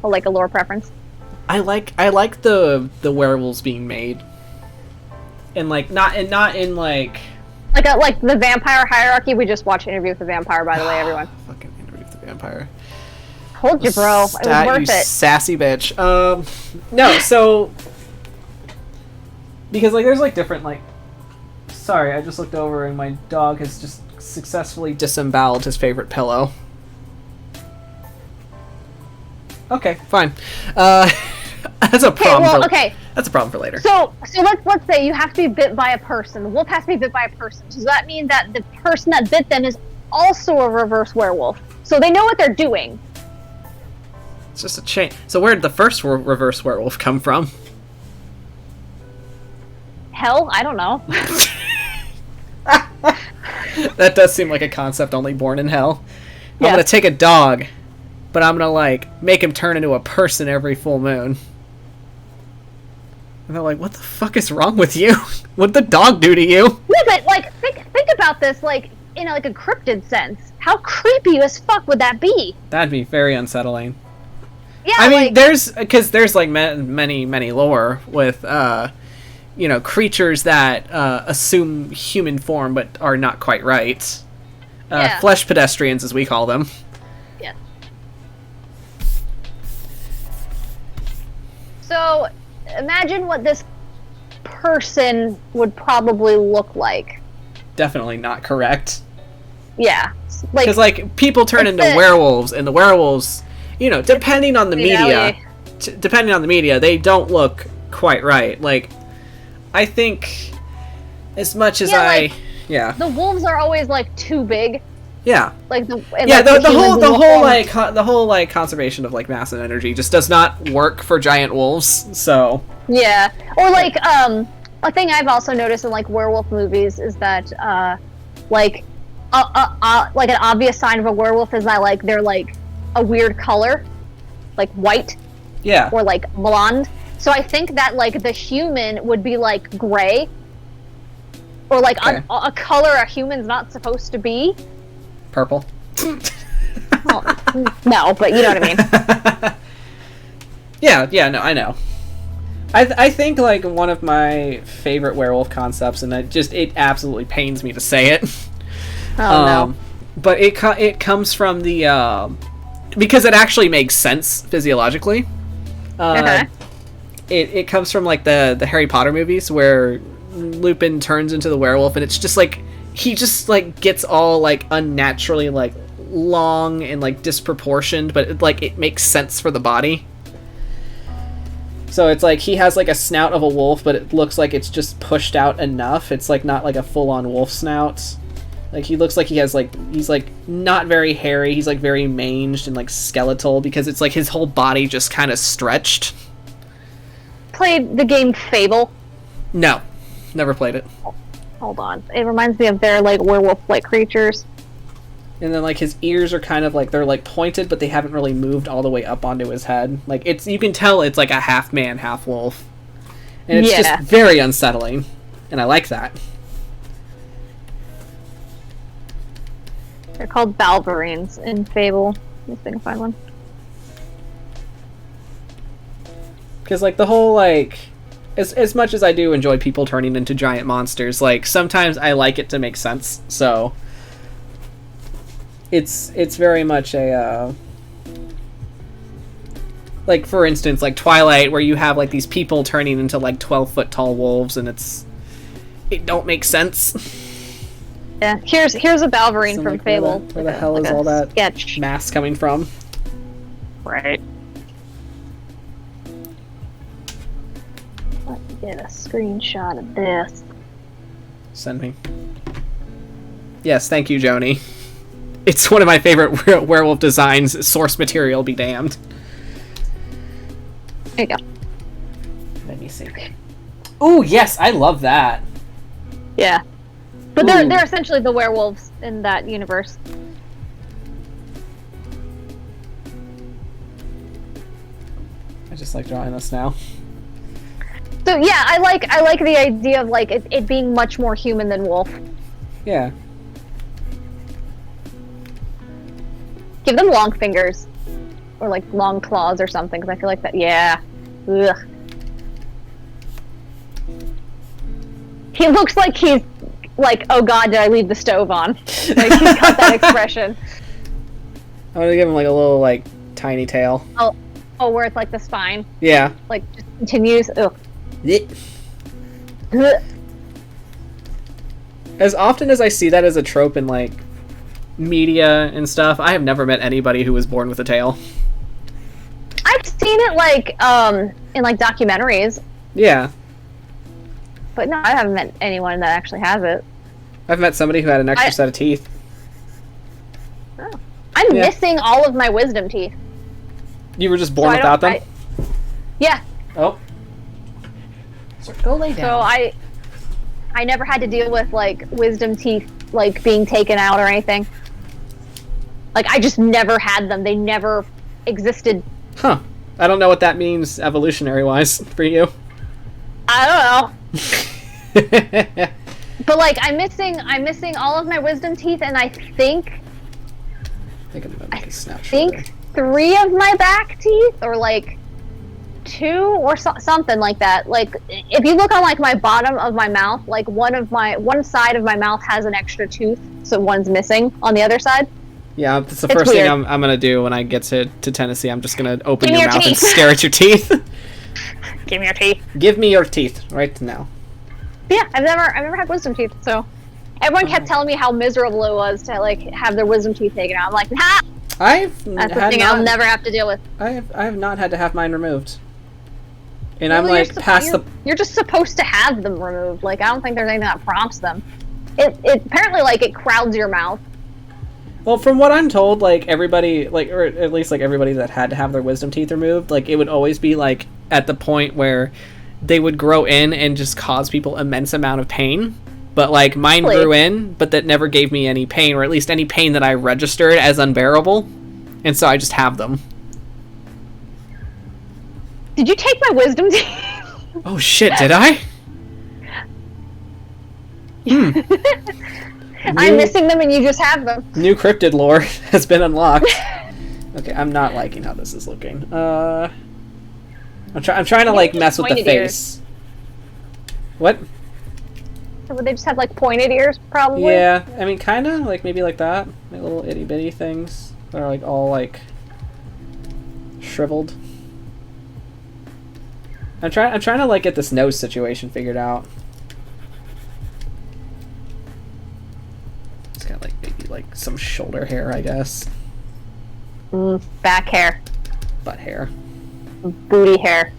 Or like a lore preference? I like the werewolves being made, and not in like the vampire hierarchy. We just watched Interview with the Vampire, by the way, everyone. Fucking Interview with the Vampire. Told you, bro. It was worth it. Sassy bitch. No, so because like there's like different like. Sorry, I just looked over and my dog has just successfully disemboweled his favorite pillow. Okay, fine. That's a problem. That's a problem for later. So let's say you have to be bit by a person. The wolf has to be bit by a person. Does that mean that the person that bit them is also a reverse werewolf? So they know what they're doing. It's just a chain. So where did the first reverse werewolf come from? Hell, I don't know. That does seem like a concept only born in hell. Yeah. I'm gonna take a dog, but I'm gonna like make him turn into a person every full moon. And they're like, what the fuck is wrong with you? What'd the dog do to you? Yeah, but like think about this like in like a cryptid sense. How creepy as fuck would that be? That'd be very unsettling. Yeah, I mean, like, there's like many lore with creatures that assume human form but are not quite right. Yeah. Flesh pedestrians, as we call them. Yeah. So, imagine what this person would probably look like. Definitely not correct. Yeah. Because, like, people turn into werewolves, and the werewolves, depending on the media, they don't look quite right. Like, I think, as much as the wolves are always, like, too big. Yeah. Like, the whole conservation of, like, mass and energy just does not work for giant wolves, so... Yeah. Or, like, a thing I've also noticed in, like, werewolf movies is that, like an obvious sign of a werewolf is that, like, they're, like, a weird color. Like, white. Yeah. Or, like, blonde. So I think that, like, the human would be, like, gray. Or, like, a color a human's not supposed to be. Purple. Well, no, but you know what I mean. Yeah, no, I know. I think, like, one of my favorite werewolf concepts, and it absolutely pains me to say it. Oh, no. But it comes from the, because it actually makes sense physiologically. Okay. It comes from, like, the Harry Potter movies where Lupin turns into the werewolf, and it's just, like, he just, like, gets all, like, unnaturally, like, long and, like, disproportioned, but, it makes sense for the body. So it's, like, he has, like, a snout of a wolf, but it looks like it's just pushed out enough. It's, like, not, like, a full-on wolf snout. Like, he looks like he has, like, he's, like, not very hairy. He's, like, very manged and, like, skeletal, because it's, like, his whole body just kind of stretched. Played the game Fable? No. Never played it. Hold on. It reminds me of their, like, werewolf-like creatures. And then, like, his ears are kind of, like, they're, like, pointed, but they haven't really moved all the way up onto his head. Like, you can tell it's, like, a half-man, half-wolf. And it's just very unsettling. And I like that. They're called Balverines in Fable. Let's see if I can find one. Because, like, the whole, like... As much as I do enjoy people turning into giant monsters, like, sometimes I like it to make sense, so... It's very much a, like, for instance, like, Twilight, where you have, like, these people turning into, like, 12-foot-tall wolves, and it don't make sense. Yeah, here's a Balverine from like, Fable. Where the hell is all that sketch mass coming from? Right. Let me get a screenshot of this. Send me. Yes, thank you, Joni. It's one of my favorite werewolf designs. Source material be damned. There you go. Let me see. Ooh, yes, I love that. Yeah. But they're essentially the werewolves in that universe. I just like drawing this now. So yeah, I like the idea of, like, it being much more human than wolf. Yeah. Give them long fingers. Or, like, long claws or something, because I feel like that... Yeah. Ugh. He looks like he's... Like, oh god, did I leave the stove on? Like, he's got that expression. I'm gonna give him, like, a little, like, tiny tail. Oh, where it's, like, the spine? Yeah. Like, just continues... Ugh. Ugh. As often as I see that as a trope in, like, media and stuff, I have never met anybody who was born with a tail. I've seen it, like, in, like, documentaries. Yeah. But no, I haven't met anyone that actually has it. I've met somebody who had an extra set of teeth. Oh. I'm missing all of my wisdom teeth. You were just born without them? Yeah. Oh. So go lay down. So I never had to deal with, like, wisdom teeth, like, being taken out or anything. Like, I just never had them. They never existed. Huh. I don't know what that means evolutionary-wise for you. I don't know. But like, I'm missing all of my wisdom teeth, and I think I'm gonna make a snapshot. 3 of my back teeth, or like 2, or something like that. Like, if you look on like my bottom of my mouth, like one side of my mouth has an extra tooth, so one's missing on the other side. Yeah, that's the first thing I'm gonna do when I get to Tennessee. I'm just gonna open your mouth and teeth. stare at your teeth. Give me your teeth. Give me your teeth right now. Yeah, I've never had wisdom teeth, so everyone kept telling me how miserable it was to like have their wisdom teeth taken out. I'm like, nah. That's the thing I'll never have to deal with. I have not had to have mine removed. And I'm like past the. You're just supposed to have them removed. Like, I don't think there's anything that prompts them. It apparently like it crowds your mouth. Well, from what I'm told, like everybody, like, or at least like everybody that had to have their wisdom teeth removed, like it would always be like at the point where they would grow in and just cause people immense amount of pain. But like mine grew in, but that never gave me any pain, or at least any pain that I registered as unbearable, and so I just have them. Did you take my wisdom teeth? Oh shit! Did I? I'm missing them, and you just have them. New cryptid lore has been unlocked. Okay, I'm not liking how this is looking. I'm trying to like mess with the face. Ears. What? So would they just have like pointed ears, probably? Yeah, I mean, kind of like maybe like that, like little itty bitty things that are like all like shriveled. I'm trying to like get this nose situation figured out. It's got like maybe like some shoulder hair, I guess. Back hair. Butt hair. Booty hair.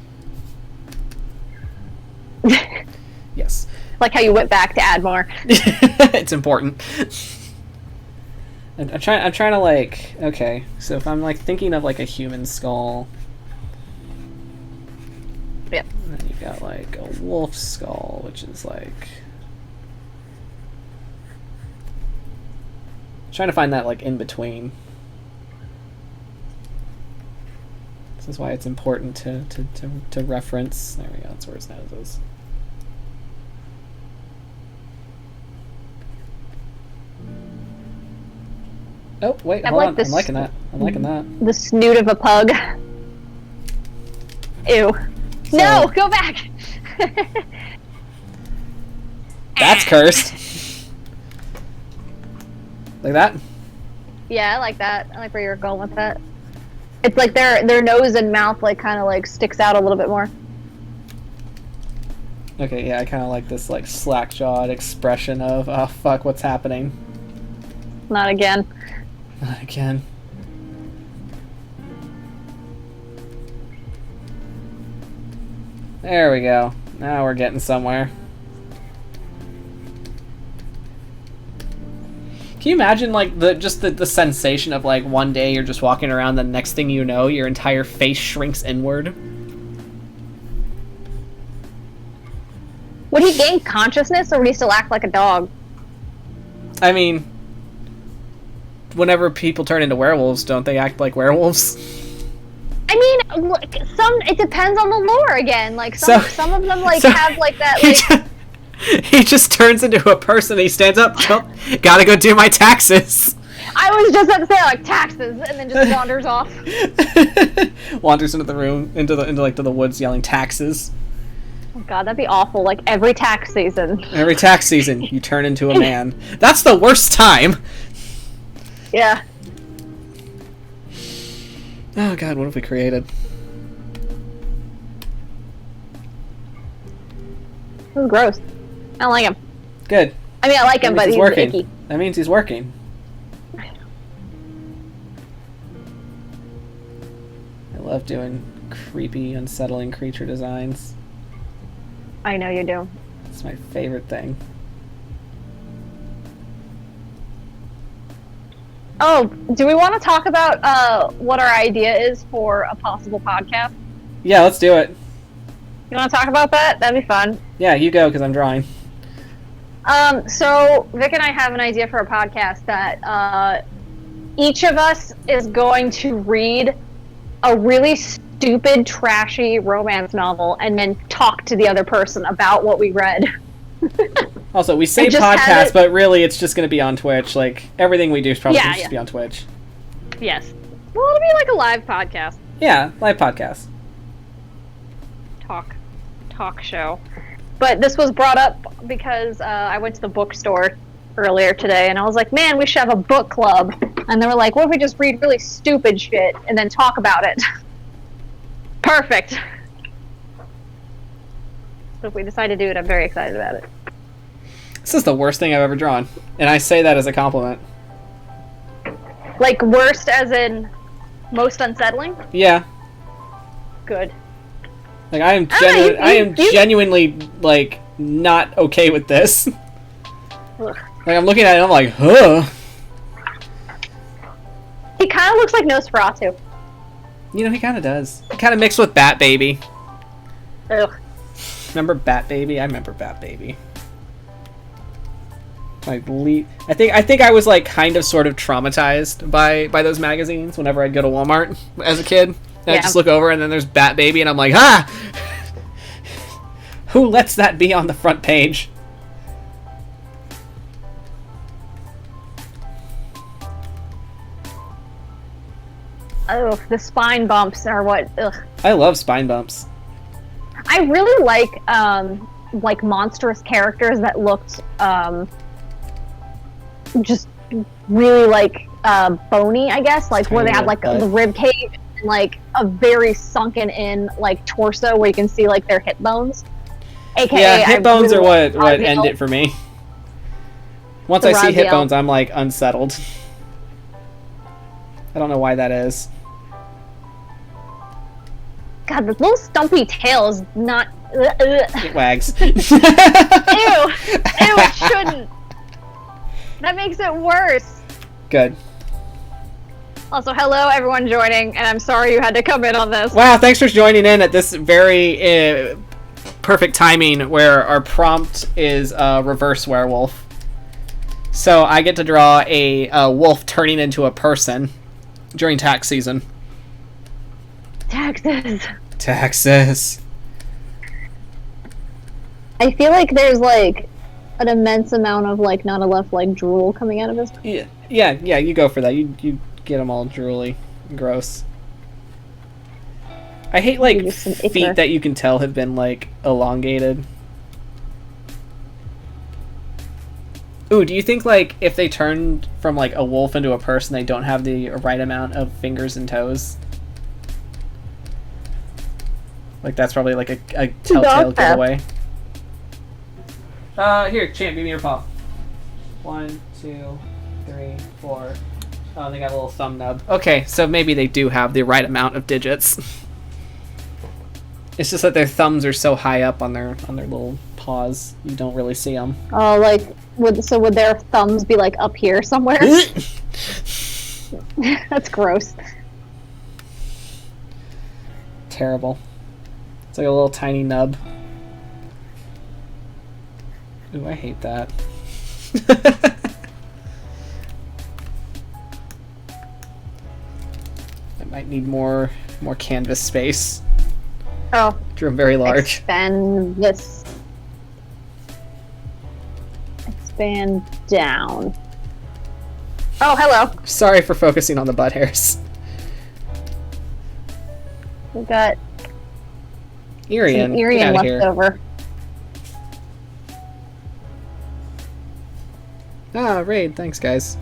Yes. Like how you went back to add more. It's important. I'm trying to like, okay, so if I'm like thinking of like a human skull. Yep. And then you got like a wolf skull, which is like trying to find that like in between. This is why it's important to reference. There we go. That's where his nose is. Oh wait, hold on. I'm liking that. I'm liking that. The snoot of a pug. Ew. So, no, go back. That's cursed. Like that? Yeah, I like that. I like where you're going with that. It's like their nose and mouth like kind of like sticks out a little bit more. Okay, yeah, I kind of like this like slack-jawed expression of, oh fuck, what's happening? Not again. Not again. There we go. Now we're getting somewhere. Can you imagine like the sensation of like one day you're just walking around, the next thing you know your entire face shrinks inward? Would he gain consciousness, or would he still act like a dog? I mean, whenever people turn into werewolves, don't they act like werewolves? I mean, it depends on the lore again. Like some of them like have like that like. He just turns into a person. He stands up. Gotta go do my taxes. I was just about to say like taxes, and then just wanders off. Wanders into the room, into the woods, yelling taxes. Oh God, that'd be awful. Like every tax season. Every tax season, you turn into a man. That's the worst time. Yeah. Oh God, what have we created? This is gross. I don't like him. Good. I mean, I like him, but he's working. icky. That means he's working. I know. I love doing creepy, unsettling creature designs. I know you do. It's my favorite thing. Oh, do we want to talk about what our idea is for a possible podcast? Yeah, let's do it. You want to talk about that? That'd be fun. Yeah, you go, because I'm drawing. So Vic and I have an idea for a podcast that each of us is going to read a really stupid, trashy romance novel and then talk to the other person about what we read. Also, we say podcast, but really it's just going to be on Twitch. Like, everything we do is probably going to just be on Twitch. Yes. Well, it'll be like a live podcast. Yeah, live podcast. Talk show. But this was brought up because I went to the bookstore earlier today, and I was like, man, we should have a book club. And they were like, what if we just read really stupid shit and then talk about it? Perfect. So if we decide to do it, I'm very excited about it. This is the worst thing I've ever drawn. And I say that as a compliment. Like, worst as in most unsettling? Yeah. Good. Like, I am genuinely, like, not okay with this. Ugh. Like, I'm looking at it and I'm like, huh. He kind of looks like Nosferatu. You know, he kind of does. He kind of mixed with Bat Baby. Ugh. Remember Bat Baby? I remember Bat Baby. Like, I think I was, like, kind of sort of traumatized by those magazines whenever I'd go to Walmart as a kid. And I just look over and then there's Bat Baby and I'm like, ah! Who lets that be on the front page? Oh, the spine bumps are what. Ugh. I love spine bumps. I really like monstrous characters that looked just really like bony, I guess, like where they have like the rib cage and like a very sunken in like torso where you can see like their hip bones. AKA, yeah, hip bones are what end it for me. Once I see hip bones, I'm like unsettled. I don't know why that is. God, the little stumpy tail is not. It wags. Ew! It shouldn't. That makes it worse. Good. Also, hello everyone joining, and I'm sorry you had to come in on this. Wow, thanks for joining in at this very perfect timing where our prompt is reverse werewolf. So I get to draw a wolf turning into a person during tax season. Taxes. I feel like there's like an immense amount of like not enough like drool coming out of his. Yeah. You go for that. You get them all drooly, gross. I hate like feet that you can tell have been like elongated. Ooh, do you think like if they turned from like a wolf into a person, they don't have the right amount of fingers and toes? Like that's probably like a telltale giveaway. Here, champ, give me your paw. 1, 2, 3, 4. Oh, they got a little thumb nub. Okay, so maybe they do have the right amount of digits. It's just that their thumbs are so high up on their little paws, you don't really see them. Oh, like would their thumbs be like up here somewhere? That's gross. Terrible. It's like a little tiny nub. Ooh, I hate that. I might need more canvas space. Oh. Drew them very large. Expand this. Expand down. Oh, hello. Sorry for focusing on the butt hairs. We got Irian left over. Ah, raid. Thanks, guys.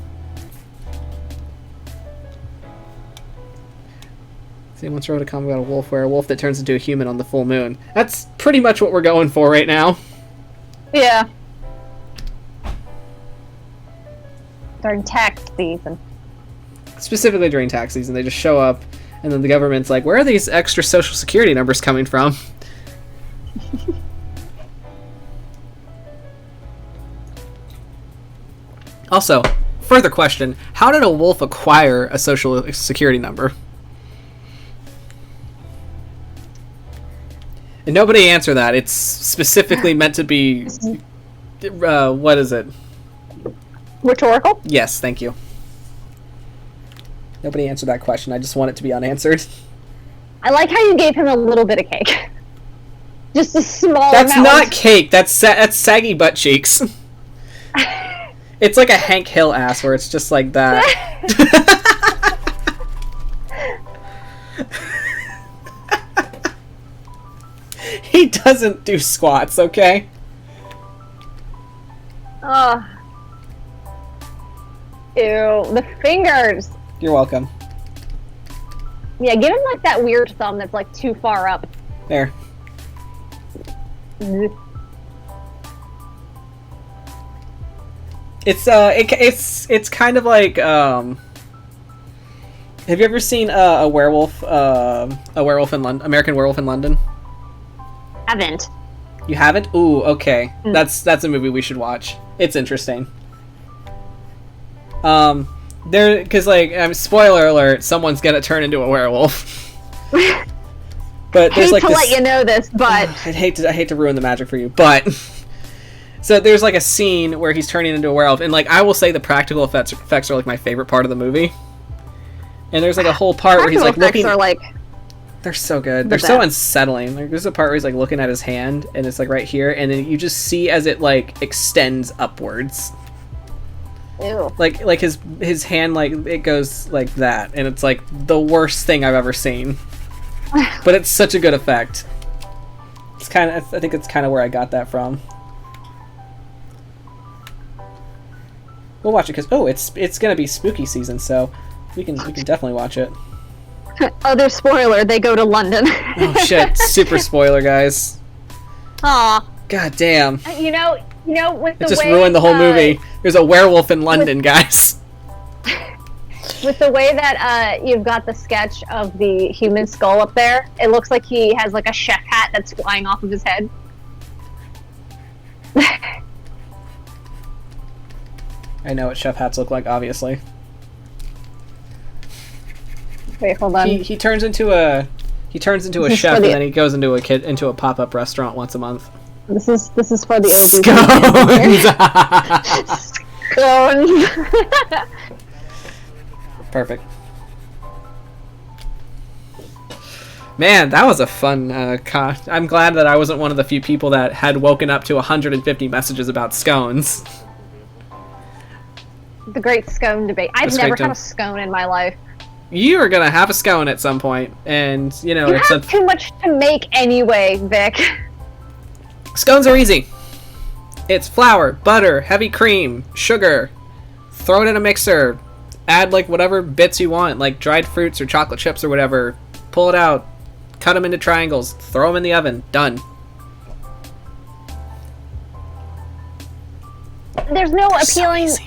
Someone once wrote a comic about a wolf where a wolf that turns into a human on the full moon. That's pretty much what we're going for right now. Yeah. During tax season. Specifically during tax season, they just show up, and then the government's like, where are these extra social security numbers coming from? Also, further question, how did a wolf acquire a social security number? And nobody answer that. It's specifically meant to be... what is it? Rhetorical? Yes, thank you. Nobody answered that question. I just want it to be unanswered. I like how you gave him a little bit of cake. Just a small That's amount. not cake. That's saggy butt cheeks. It's like a Hank Hill ass where it's just like that. He doesn't do squats, okay? Ugh. Ew, the fingers. You're welcome. Yeah, give him like that weird thumb that's like too far up. There. It's kind of like have you ever seen a werewolf in London, American Werewolf in London? Haven't. You haven't? Ooh, okay. That's a movie we should watch. It's interesting. There, because like, spoiler alert, someone's gonna turn into a werewolf. But there's like to let you know this, but I hate to ruin the magic for you, but so there's like a scene where he's turning into a werewolf, and like I will say the practical effects are like my favorite part of the movie. And there's like a whole part where he's like looking. Are like they're so good. They're so unsettling. Like there's a part where he's like looking at his hand, and it's like right here, and then you just see as it like extends upwards. Ew. Like his hand, like it goes like that, and it's like the worst thing I've ever seen. But it's such a good effect. It's kind of, I think it's kind of where I got that from. We'll watch it because it's gonna be spooky season, so we can definitely watch it. Other spoiler: they go to London. Oh shit! Super spoiler, guys. Aw. God damn. You know, with the It just way, ruined the whole movie. There's a werewolf in London, guys. With the way that you've got the sketch of the human skull up there, it looks like he has like a chef hat that's flying off of his head. I know what chef hats look like, obviously. Wait, hold on. He turns into a chef, and then he goes into a pop-up restaurant once a month. This is for the Scones. Scones. Perfect. Man, that was a fun I'm glad that I wasn't one of the few people that had woken up to 150 messages about scones. The great scone debate. I've never had a scone in my life. You are gonna have a scone at some point, and you know it's too much to make anyway, Vic. Scones are easy. It's flour, butter, heavy cream, sugar. Throw it in a mixer. Add like whatever bits you want, like dried fruits or chocolate chips or whatever. Pull it out. Cut them into triangles. Throw them in the oven. Done. There's no appealing. So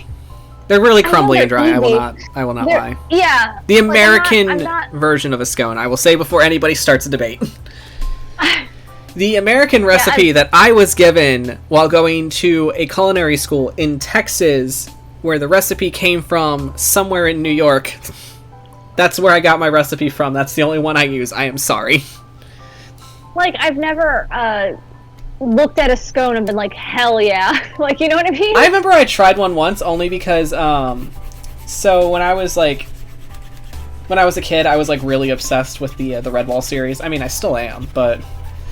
they're really crumbly and dry. I will not lie. Yeah. The American version of a scone. I will say before anybody starts a debate. The American recipe that I was given while going to a culinary school in Texas, where the recipe came from somewhere in New York. That's where I got my recipe from. That's the only one I use. I am sorry. Like, I've never looked at a scone and been like, hell yeah. Like, you know what I mean? I remember I tried one once only because, so when I was a kid, I was like really obsessed with the Redwall series. I mean, I still am, but...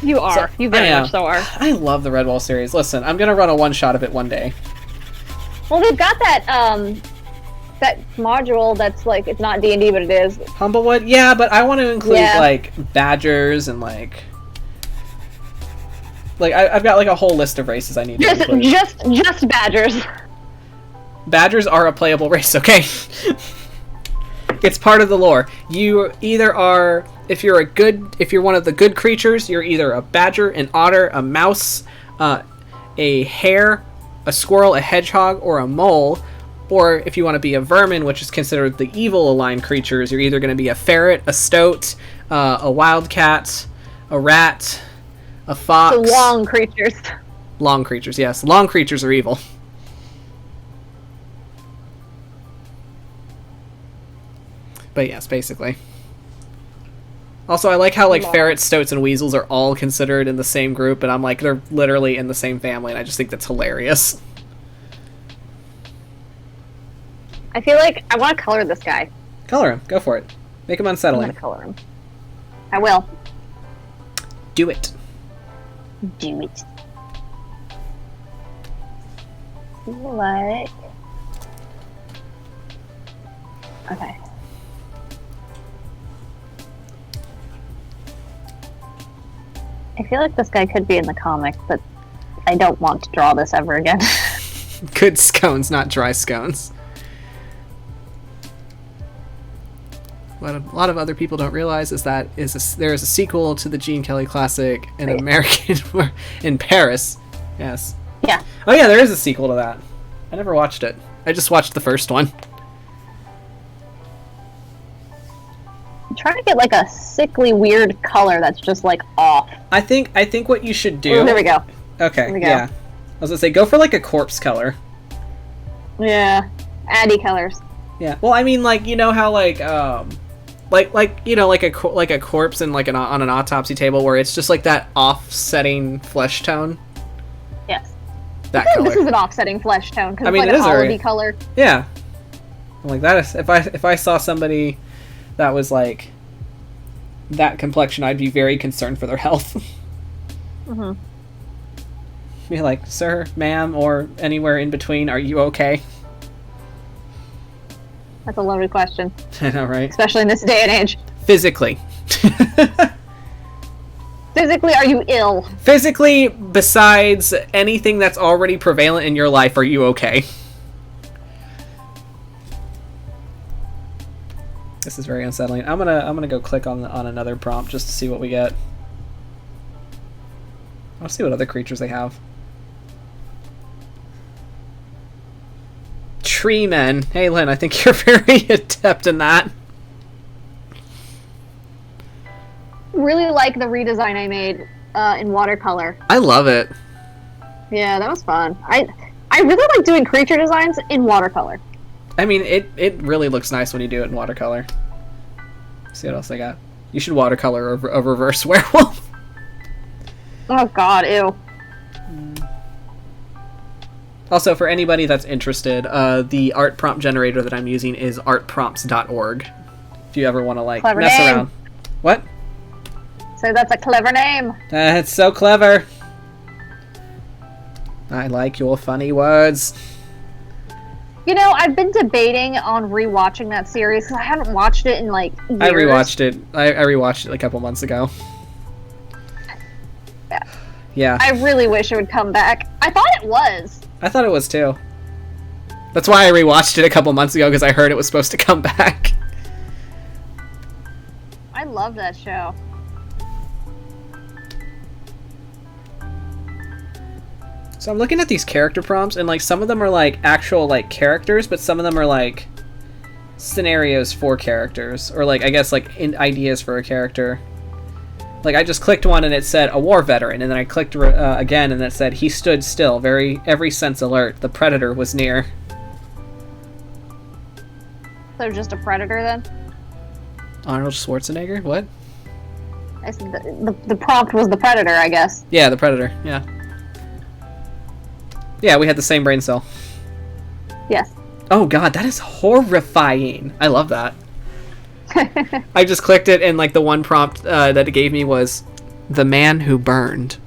You are. You very much so are. I love the Redwall series. Listen, I'm gonna run a one-shot of it one day. Well, they've got that, that module that's like, it's not D&D, but it is. Humblewood? Yeah, but I want to include, like, badgers and, like, I've got, like, a whole list of races I need to include. Just badgers. Badgers are a playable race, okay? It's part of the lore. You either are, if you're one of the good creatures, you're either a badger, an otter, a mouse, a hare, a squirrel, a hedgehog, or a mole. Or if you want to be a vermin, which is considered the evil aligned creatures, you're either going to be a ferret, a stoat, a wildcat, a rat, a fox. The long creatures. Long creatures, yes. Long creatures are evil. But yes, basically. Also, I like how, like, ferrets, stoats, and weasels are all considered in the same group, and I'm like, they're literally in the same family, and I just think that's hilarious. I feel like I want to color this guy. Color him. Go for it. Make him unsettling. I'm gonna color him. I will. Do it. Do it. Like... Okay. I feel like this guy could be in the comic, but I don't want to draw this ever again. Good scones, not dry scones. What a lot of other people don't realize is that there is a sequel to the Gene Kelly classic, an American in Paris. Yes. Yeah. Oh yeah, there is a sequel to that. I never watched it. I just watched the first one. I'm trying to get like a sickly weird color that's just like off. I think what you should do. Oh, there we go. Okay. There we go. Yeah. I was gonna say go for like a corpse color. Yeah. Addy colors. Yeah. Well, I mean, like, you know how like you know, like a corpse in like on an autopsy table where it's just like that offsetting flesh tone. Yes. That I feel color. like this is an offsetting flesh tone because I mean, it's like it a is holiday color. Yeah. Like that is if I saw somebody that was like that complexion, I'd be very concerned for their health. Mm-hmm. Be like, sir, ma'am, or anywhere in between, are you okay? That's a loaded question. I know, right? Especially in this day and age. Physically. Physically, are you ill? Physically, besides anything that's already prevalent in your life, are you okay? This is very unsettling. I'm gonna go click on another prompt just to see what we get. I'll see what other creatures they have. Tree men. Hey Lynn, I think you're very adept in that. Really like the redesign I made in watercolor. I love it. Yeah, that was fun. I really like doing creature designs in watercolor. I mean, it really looks nice when you do it in watercolor. Let's see what else I got. You should watercolor a reverse werewolf. Oh god, ew. Also, for anybody that's interested, the art prompt generator that I'm using is artprompts.org. If you ever want to like Clever mess name. around. What? So that's a clever name. That's so clever. I like your funny words. You know, I've been debating on rewatching that series because I haven't watched it in like years. I rewatched it. I rewatched it a couple months ago. Yeah. Yeah. I really wish it would come back. I thought it was. I thought it was too. That's why I rewatched it a couple months ago, because I heard it was supposed to come back. I love that show. So I'm looking at these character prompts, and like some of them are like actual like characters, but some of them are like scenarios for characters, or like I guess like ideas for a character. Like I just clicked one and it said a war veteran, and then I clicked again and it said he stood still, every sense alert. The predator was near. So just a predator then? Arnold Schwarzenegger? What? I said the prompt was the predator, I guess. Yeah, the predator. Yeah. Yeah, we had the same brain cell. Yes. Oh god, that is horrifying. I love that. I just clicked it, and like the one prompt that it gave me was the man who burned.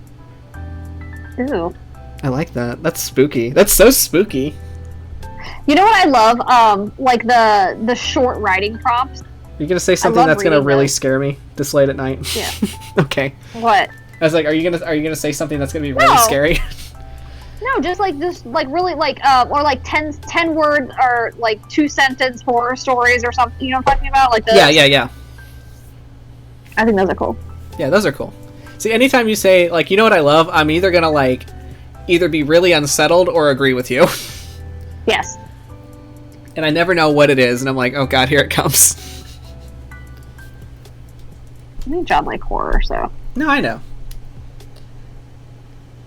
Ooh. I like that. That's spooky. That's so spooky. You know what I love? Like the short writing prompts. You're gonna say something that's gonna reading really those. scare me this late at night? Yeah. Okay. What? I was like, are you gonna say something that's gonna be really No. scary? No, just like really like or like 10 word or like 2-sentence horror stories or something. You know what I'm talking about? Like those. Yeah. I think those are cool. Yeah, those are cool. See, anytime you say like, you know what I love, I'm either gonna like either be really unsettled or agree with you. Yes. And I never know what it is, and I'm like, oh god, here it comes. I mean, John like horror, so. No, I know.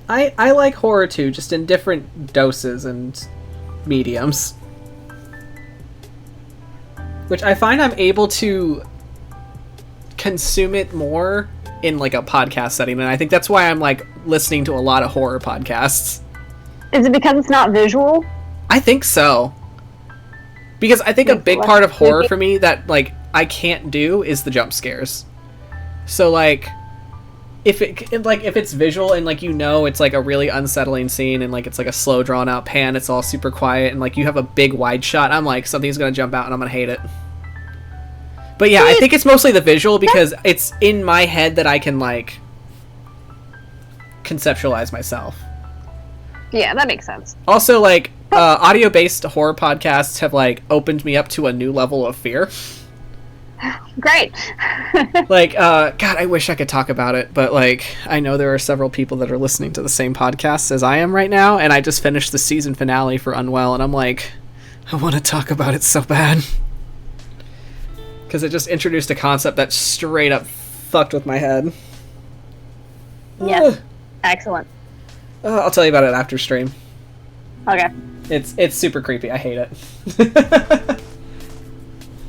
I like horror too, just in different doses and mediums. Which I find I'm able to consume it more in like a podcast setting, and I think that's why I'm like listening to a lot of horror podcasts. Is it because it's not visual? I think so. Because I think a big part of horror for me that like I can't do is the jump scares. So like if it's visual and like it's like a really unsettling scene and like it's like a slow drawn out pan, it's all super quiet and like you have a big wide shot, I'm like something's gonna jump out and I'm gonna hate it. But yeah, I think it's mostly the visual because it's in my head that I can like conceptualize myself. Yeah, that makes sense. Also, like audio based horror podcasts have like opened me up to a new level of fear. Great. Like, God, I wish I could talk about it, but like, I know there are several people that are listening to the same podcast as I am right now, and I just finished the season finale for Unwell, and I'm like, I want to talk about it so bad. Because it just introduced a concept that straight up fucked with my head. Yes. Excellent. I'll tell you about it after stream. Okay. It's super creepy. I hate it.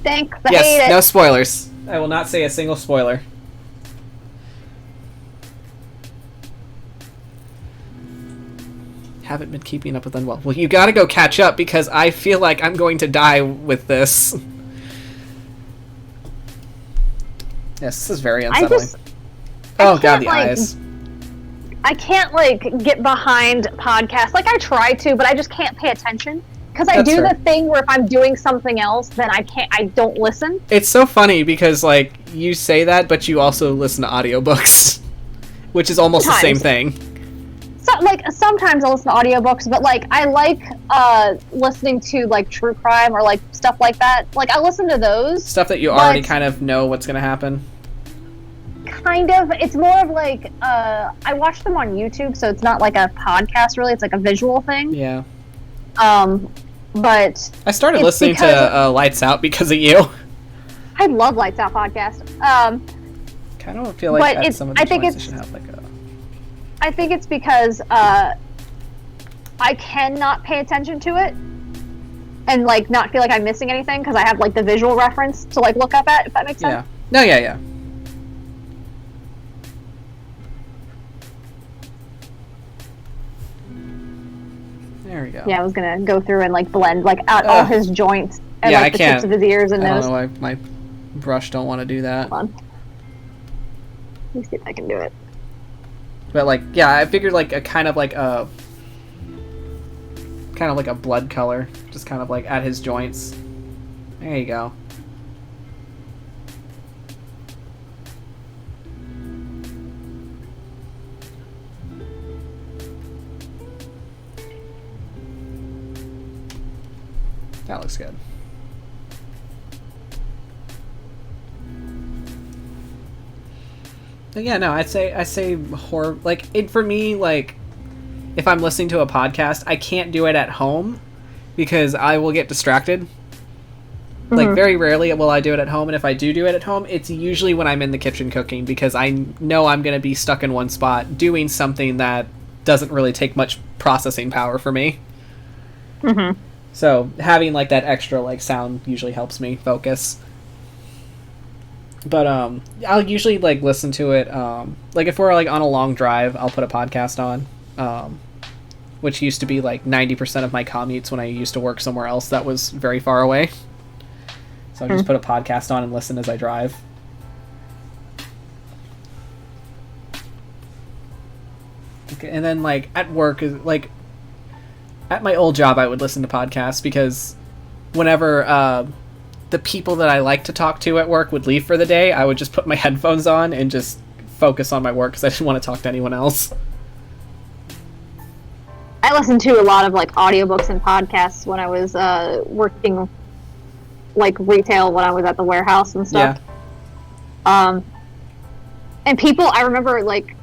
Thanks. I hate it. No spoilers. I will not say a single spoiler. Haven't been keeping up with Unwell. Well, you gotta go catch up because I feel like I'm going to die with this. Yes, this is very unsettling. Oh god, the eyes. I can't like get behind podcasts. Like I try to, but I just can't pay attention. Because I do the thing where if I'm doing something else, then I don't listen. It's so funny because, like, you say that, but you also listen to audiobooks, which is almost the same thing. So, like, sometimes I listen to audiobooks, but, like, I like listening to, like, true crime or, like, stuff like that. Like, I listen to those. Stuff that you already kind of know what's going to happen. Kind of. It's more of, like, I watch them on YouTube, so it's not like a podcast, really. It's like a visual thing. Yeah. But I started listening to Lights Out because of you. I love Lights Out podcast. Kind of feel like at some of the points I should have like a. I think it's because I cannot pay attention to it and like not feel like I'm missing anything because I have like the visual reference to like look up at. If that makes sense. Yeah. No. Yeah. There we go. Yeah, I was gonna go through and like blend like out all his joints and like the tips of his ears and nose. I don't know why my brush don't want to do that. Hold on. Let me see if I can do it. But like, yeah, I figured like a kind of like a blood color, just kind of like at his joints. There you go. That looks good. But yeah, no, I say horror. Like for me, like if I'm listening to a podcast, I can't do it at home because I will get distracted. Mm-hmm. Like very rarely will I do it at home, and if I do it at home, it's usually when I'm in the kitchen cooking because I know I'm going to be stuck in one spot doing something that doesn't really take much processing power for me. Mm-hmm. So having like that extra like sound usually helps me focus. But I'll usually like listen to it like if we're like on a long drive, I'll put a podcast on. Which used to be like 90% of my commutes when I used to work somewhere else that was very far away. So I'll just put a podcast on and listen as I drive. Okay, and then like at work is like at my old job, I would listen to podcasts because whenever the people that I like to talk to at work would leave for the day, I would just put my headphones on and just focus on my work because I didn't want to talk to anyone else. I listened to a lot of like audiobooks and podcasts when I was working like retail when I was at the warehouse and stuff. Yeah. And people, I remember like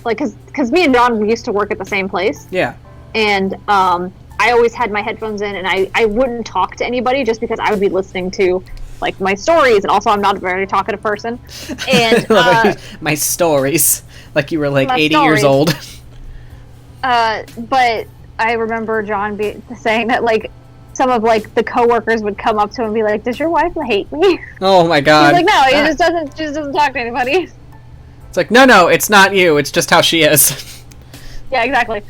because me and John used to work at the same place. Yeah. And I always had my headphones in, and I wouldn't talk to anybody just because I would be listening to like my stories, and also I'm not a very talkative person. And my stories, like you were like 80 years old. But I remember John saying that like some of like the coworkers would come up to him and be like, "Does your wife hate me?" Oh my god! He's like, "No, he just doesn't talk to anybody." It's like, no, it's not you. It's just how she is. Yeah, exactly.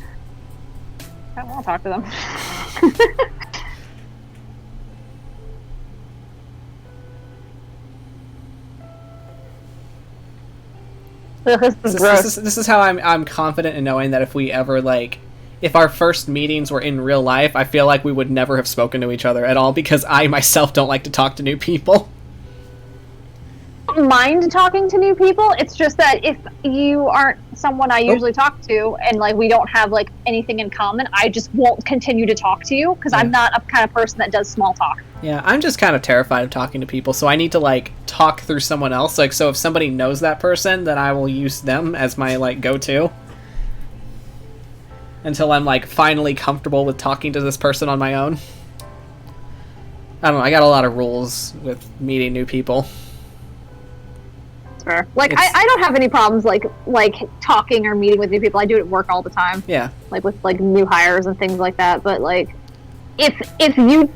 I don't want to talk to them. Ugh, this is gross. This is how I'm confident in knowing that if we ever like, if our first meetings were in real life, I feel like we would never have spoken to each other at all because I myself don't like to talk to new people. I don't mind talking to new people. It's just that if you aren't someone I usually talk to, and like we don't have like anything in common, I just won't continue to talk to you because I'm not a kind of person that does small talk. Yeah, I'm just kind of terrified of talking to people, so I need to like talk through someone else. Like, so if somebody knows that person, then I will use them as my like go-to until I'm like finally comfortable with talking to this person on my own. I don't know. I got a lot of rules with meeting new people. Fair. Like I don't have any problems like talking or meeting with new people. I do it at work all the time. Yeah. Like with like new hires and things like that. But like if you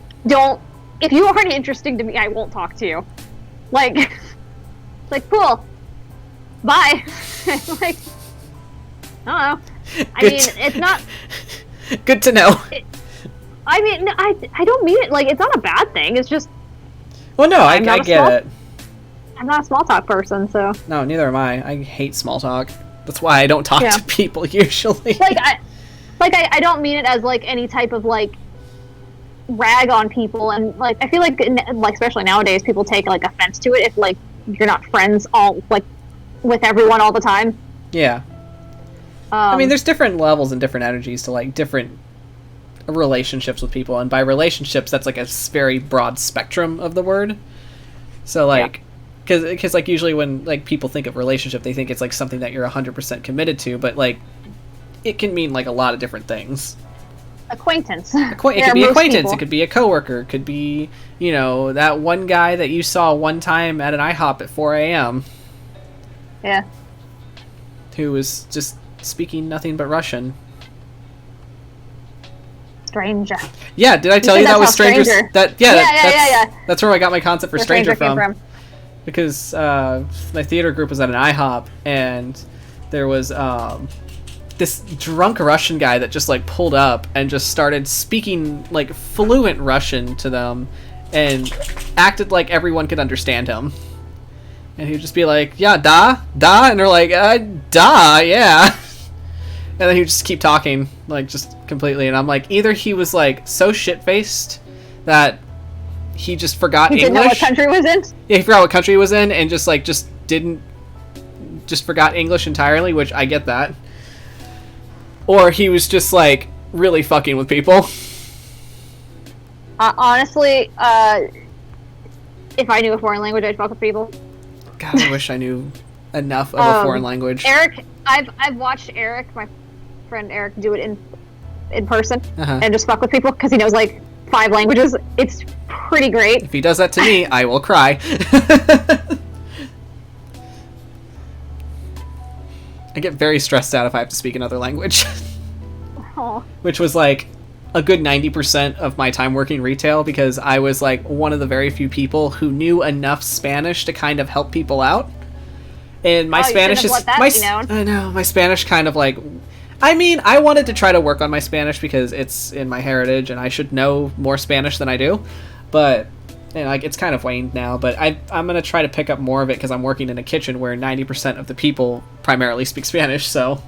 aren't interesting to me, I won't talk to you. Like cool. Bye. Like I don't know. I mean, it's not good to know. I mean, I don't mean it like it's not a bad thing. It's just well, no, I get it. I'm not a small talk person, so... No, neither am I. I hate small talk. That's why I don't talk to people, usually. I don't mean it as, like, any type of, like, rag on people, and, like, I feel like, especially nowadays, people take, like, offense to it if, like, you're not friends with everyone all the time. Yeah. I mean, there's different levels and different energies to, like, different relationships with people, and by relationships, that's, like, a very broad spectrum of the word. So, like... Because like, usually when, like, people think of relationship, they think it's, like, something that you're 100% committed to, but, like, it can mean, like, a lot of different things. Acquaintance. It could be acquaintance. People. It could be a coworker. It could be, you know, that one guy that you saw one time at an IHOP at 4 a.m. Yeah. Who was just speaking nothing but Russian. Stranger. Yeah, did I tell you that was Strangers? Yeah. That's where I got my concept for Stranger from. Because my theater group was at an IHOP, and there was this drunk Russian guy that just like pulled up and just started speaking like fluent Russian to them, and acted like everyone could understand him. And he'd just be like, "Yeah, da," and they're like, "Da, yeah." And then he'd just keep talking, like just completely. And I'm like, either he was like so shit faced that he just forgot English. He didn't know what country he was in? Yeah, he forgot what country he was in and just forgot English entirely, which I get that. Or he was just, like, really fucking with people. Honestly, if I knew a foreign language, I'd fuck with people. God, I wish I knew enough of a foreign language. Eric, I've watched Eric, my friend Eric, do it in person and just fuck with people because he knows, like, 5 languages. It's pretty great. If he does that to me, I will cry. I get very stressed out if I have to speak another language. Which was like a good 90% of my time working retail, because I was like one of the very few people who knew enough Spanish to kind of help people out. And my Spanish is I know, my Spanish kind of like, I mean, I wanted to try to work on my Spanish because it's in my heritage and I should know more Spanish than I do. But, and like, it's kind of waned now, but I'm going to try to pick up more of it because I'm working in a kitchen where 90% of the people primarily speak Spanish, so.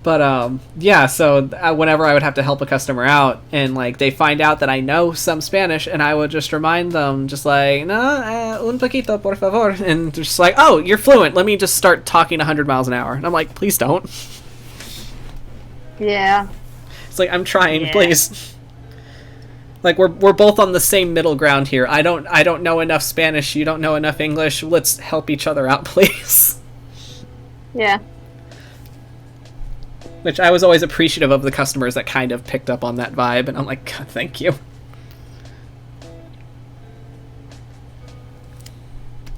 But, yeah, so whenever I would have to help a customer out and, like, they find out that I know some Spanish, and I would just remind them, just like, no, un poquito, por favor, and just like, oh, you're fluent, let me just start talking 100 miles an hour. And I'm like, please don't. Yeah. It's like, I'm trying, please. Like, we're both on the same middle ground here. I don't know enough Spanish, you don't know enough English, let's help each other out, please. Yeah. Which I was always appreciative of the customers that kind of picked up on that vibe, and I'm like, God, thank you.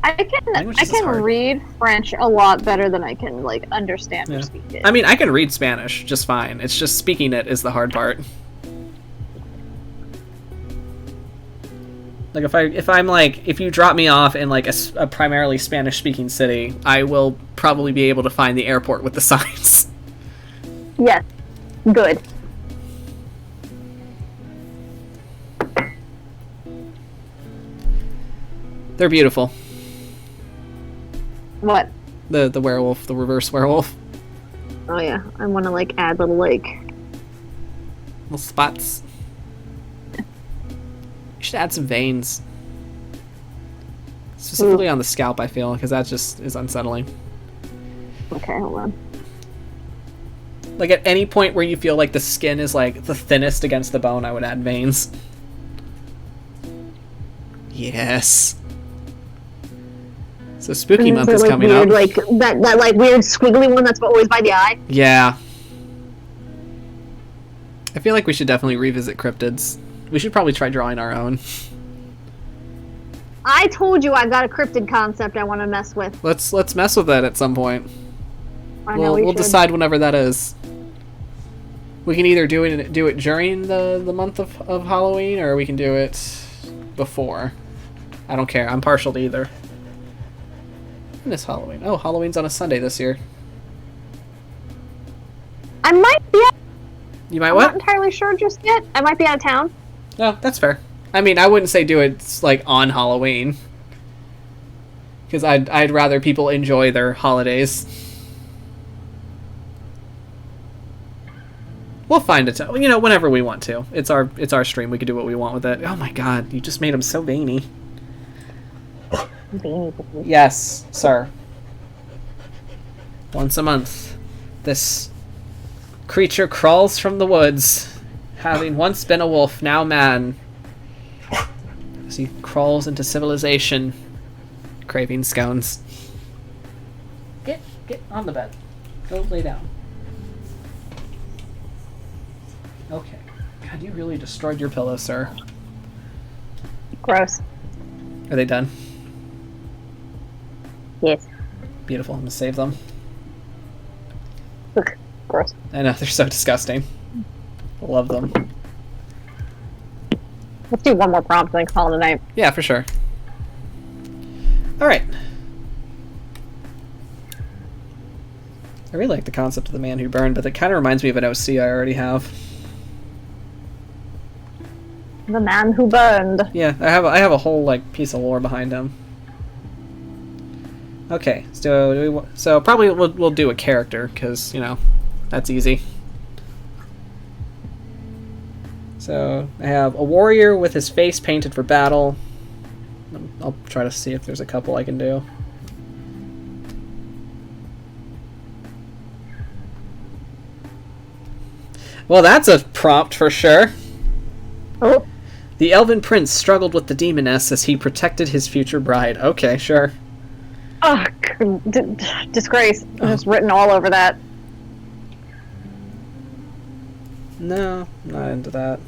I can read French a lot better than I can, like, understand or speak it. I mean, I can read Spanish just fine. It's just speaking it is the hard part. Like, if you drop me off in, like, a primarily Spanish-speaking city, I will probably be able to find the airport with the signs. Yes. Good. They're beautiful. What? The werewolf, the reverse werewolf. Oh yeah, I want to like add little like Little spots. You should add some veins. Specifically on the scalp, I feel, because that just is unsettling. Okay, hold on. Like at any point where you feel like the skin is like the thinnest against the bone, I would add veins. Yes. So spooky month is like coming weird, up. Like that like weird squiggly one that's always by the eye. Yeah. I feel like we should definitely revisit cryptids. We should probably try drawing our own. I told you I got a cryptid concept I want to mess with. Let's mess with that at some point. I know We'll should. decide whenever that is. We can either do it during the month of Halloween, or we can do it before. I don't care. I'm partial to either. When is Halloween? Oh, Halloween's on a Sunday this year. I might be. You might I'm what? not entirely sure just yet. I might be out of town. No, that's fair. I mean, I wouldn't say do it like on Halloween, because I'd rather people enjoy their holidays. We'll find it. You know, whenever we want to. It's our stream. We can do what we want with it. Oh my god, you just made him so veiny. Yes, sir. Once a month, this creature crawls from the woods, having once been a wolf, now man. As he crawls into civilization, craving scones. Get on the bed. Go lay down. Okay. God, you really destroyed your pillow, sir. Gross. Are they done? Yes. Beautiful. I'm gonna save them. Look. Gross. I know, they're so disgusting. I love them. Let's do one more prompt and then call it a night. Yeah, for sure. Alright. I really like the concept of the man who burned, but it kind of reminds me of an OC I already have. The man who burned. Yeah, I have a whole like piece of lore behind him. Okay, so probably we'll do a character, because, you know, that's easy. So I have a warrior with his face painted for battle. I'll try to see if there's a couple I can do. Well, that's a prompt for sure. Oh. The elven prince struggled with the demoness as he protected his future bride. Okay, sure. Oh, disgrace. Just written all over that. No, not into that.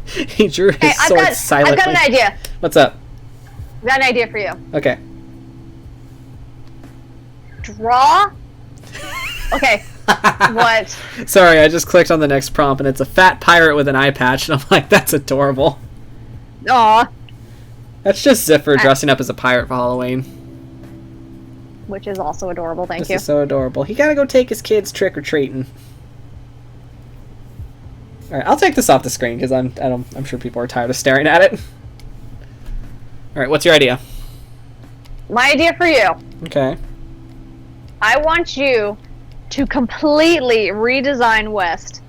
He drew his sword silently. I've got an idea. What's up? I've got an idea for you. Okay. Draw? Okay. What? Sorry, I just clicked on the next prompt and it's a fat pirate with an eye patch, and I'm like, that's adorable. Aw. That's just Ziffer dressing up as a pirate for Halloween. Which is also adorable, thank This you. is so adorable. He gotta go take his kids trick-or-treating. Alright, I'll take this off the screen, because I'm sure people are tired of staring at it. Alright, what's your idea? My idea for you. Okay. I want you to completely redesign West.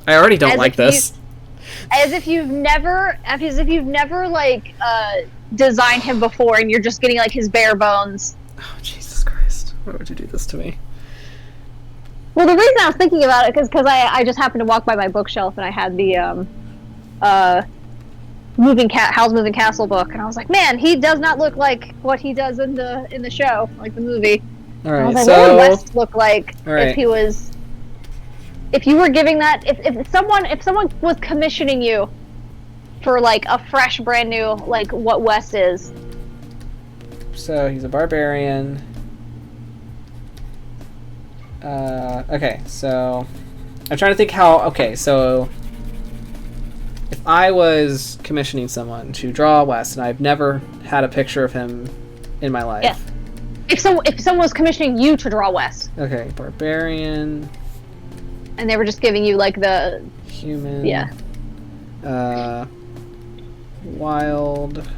I already don't like this. As if you've never like designed him before, and you're just getting like his bare bones. Oh, Jesus Christ. Why would you do this to me? Well, the reason I was thinking about it is because I just happened to walk by my bookshelf and I had the Howl's Moving Castle book, and I was like, man, he does not look like what he does in the show, like the movie. All right, I was like, so what would West look like right. if he was? If you were giving that, if someone was commissioning you for like a fresh, brand new, like what West is. So he's a barbarian. Okay, so I'm trying to think how. Okay, so if I was commissioning someone to draw West, and I've never had a picture of him in my life. Yeah. If someone was commissioning you to draw West. Okay, barbarian. And they were just giving you like the human. Yeah. Wild.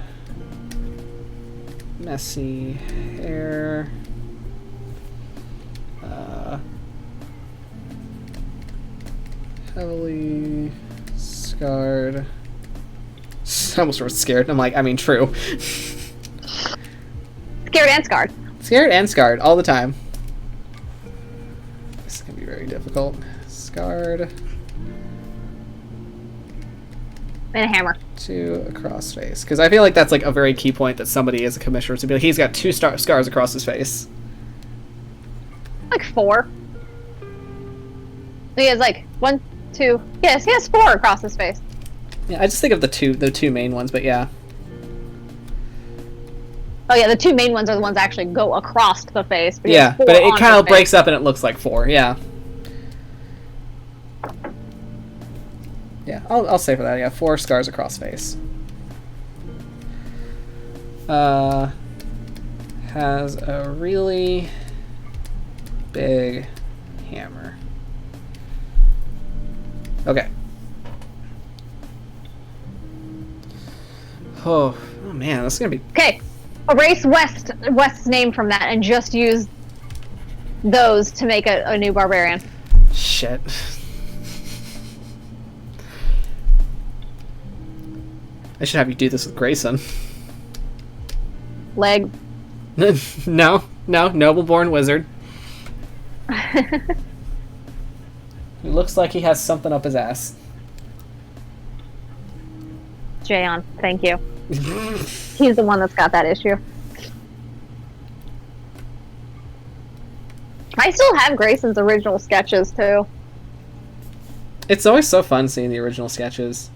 messy hair. Heavily scarred. I almost wrote scared. I'm like, I mean, true. Scared and scarred. Scared and scarred all the time. This is gonna be very difficult. Scarred. And a hammer. To across face, because I feel like that's like a very key point that somebody is a commissioner to be like, he's got 2 scars across his face. Like 4. He has like 1, 2. Yes, he has 4 across his face. Yeah, I just think of the two main ones, but yeah. Oh yeah, the 2 main ones are the ones that actually go across the face. But Yeah, but it kind of breaks up and it looks like 4. Yeah. Yeah, I'll say for that. Yeah, 4 scars across face. Has a really big hammer. Okay. Oh man, this is gonna be. Okay, erase West's name from that and just use those to make a new barbarian. Shit. I should have you do this with Grayson. Leg. No, noble-born wizard. He looks like he has something up his ass. Jayon, thank you. He's the one that's got that issue. I still have Grayson's original sketches too. It's always so fun seeing the original sketches.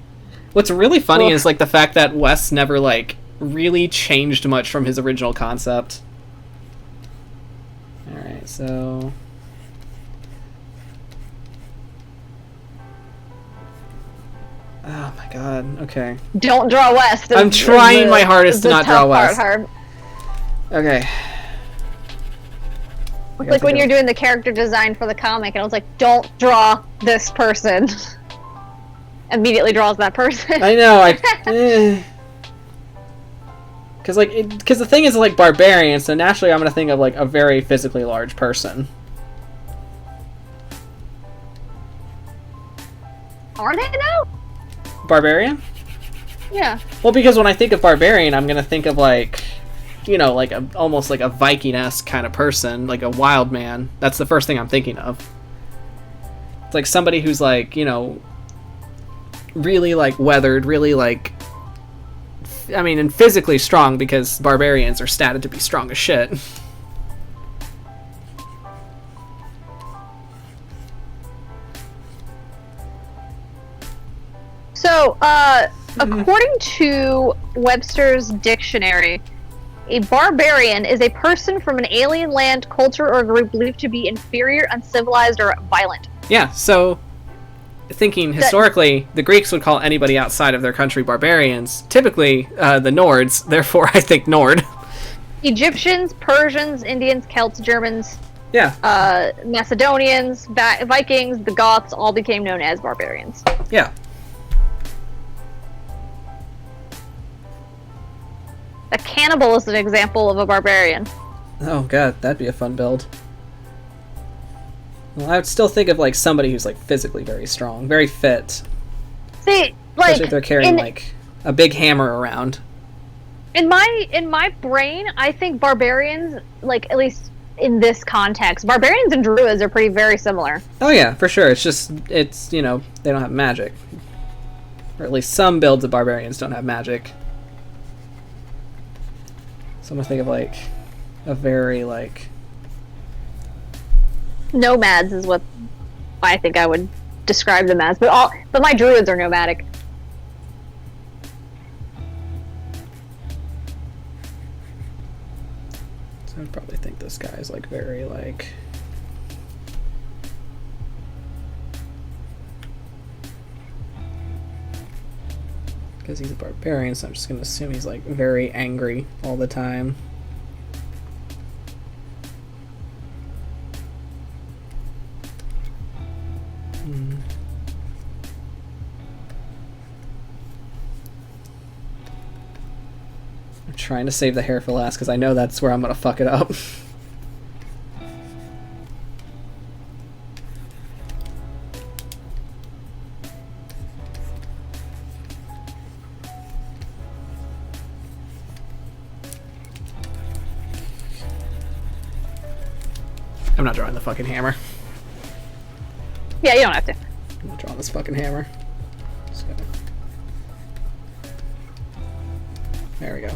What's really funny is like the fact that Wes never like really changed much from his original concept. Alright, so oh my god, okay. Don't draw West. I'm trying my hardest to not draw West. Hard. Okay. It's like when you're doing the character design for the comic, and I was like, don't draw this person. Immediately draws that person. I know, because the thing is like barbarian, so naturally I'm gonna think of like a very physically large person. Are they though? Barbarian? Yeah. Well, because when I think of barbarian, I'm gonna think of like, you know, like almost like a Viking-esque kind of person, like a wild man. That's the first thing I'm thinking of. It's like somebody who's like, you know, really like weathered, really like, I mean, and physically strong, because barbarians are statted to be strong as shit. So, according to Webster's dictionary, a barbarian is a person from an alien land, culture, or group believed to be inferior, uncivilized, or violent. Yeah, so thinking historically, the Greeks would call anybody outside of their country barbarians. Typically, the Nords, therefore I think Nord. Egyptians, Persians, Indians, Celts, Germans, yeah, Macedonians, Vikings, the Goths all became known as barbarians. Yeah. A cannibal is an example of a barbarian. Oh god, that'd be a fun build. Well, I would still think of like somebody who's like physically very strong, very fit. See, like, especially if they're carrying like a big hammer around. In my brain, I think barbarians, like at least in this context, barbarians and druids are very similar. Oh yeah, for sure. It's you know, they don't have magic, or at least some builds of barbarians don't have magic. So I'm gonna think of like a very like nomads is what I think I would describe them as, but my druids are nomadic. So I'd probably think this guy is like very like because he's a barbarian, so I'm just gonna assume he's like very angry all the time. I'm trying to save the hair for last because I know that's where I'm gonna fuck it up. I'm not drawing the fucking hammer. Yeah, you don't have to. I'm not drawing this fucking hammer. Just gonna... There we go.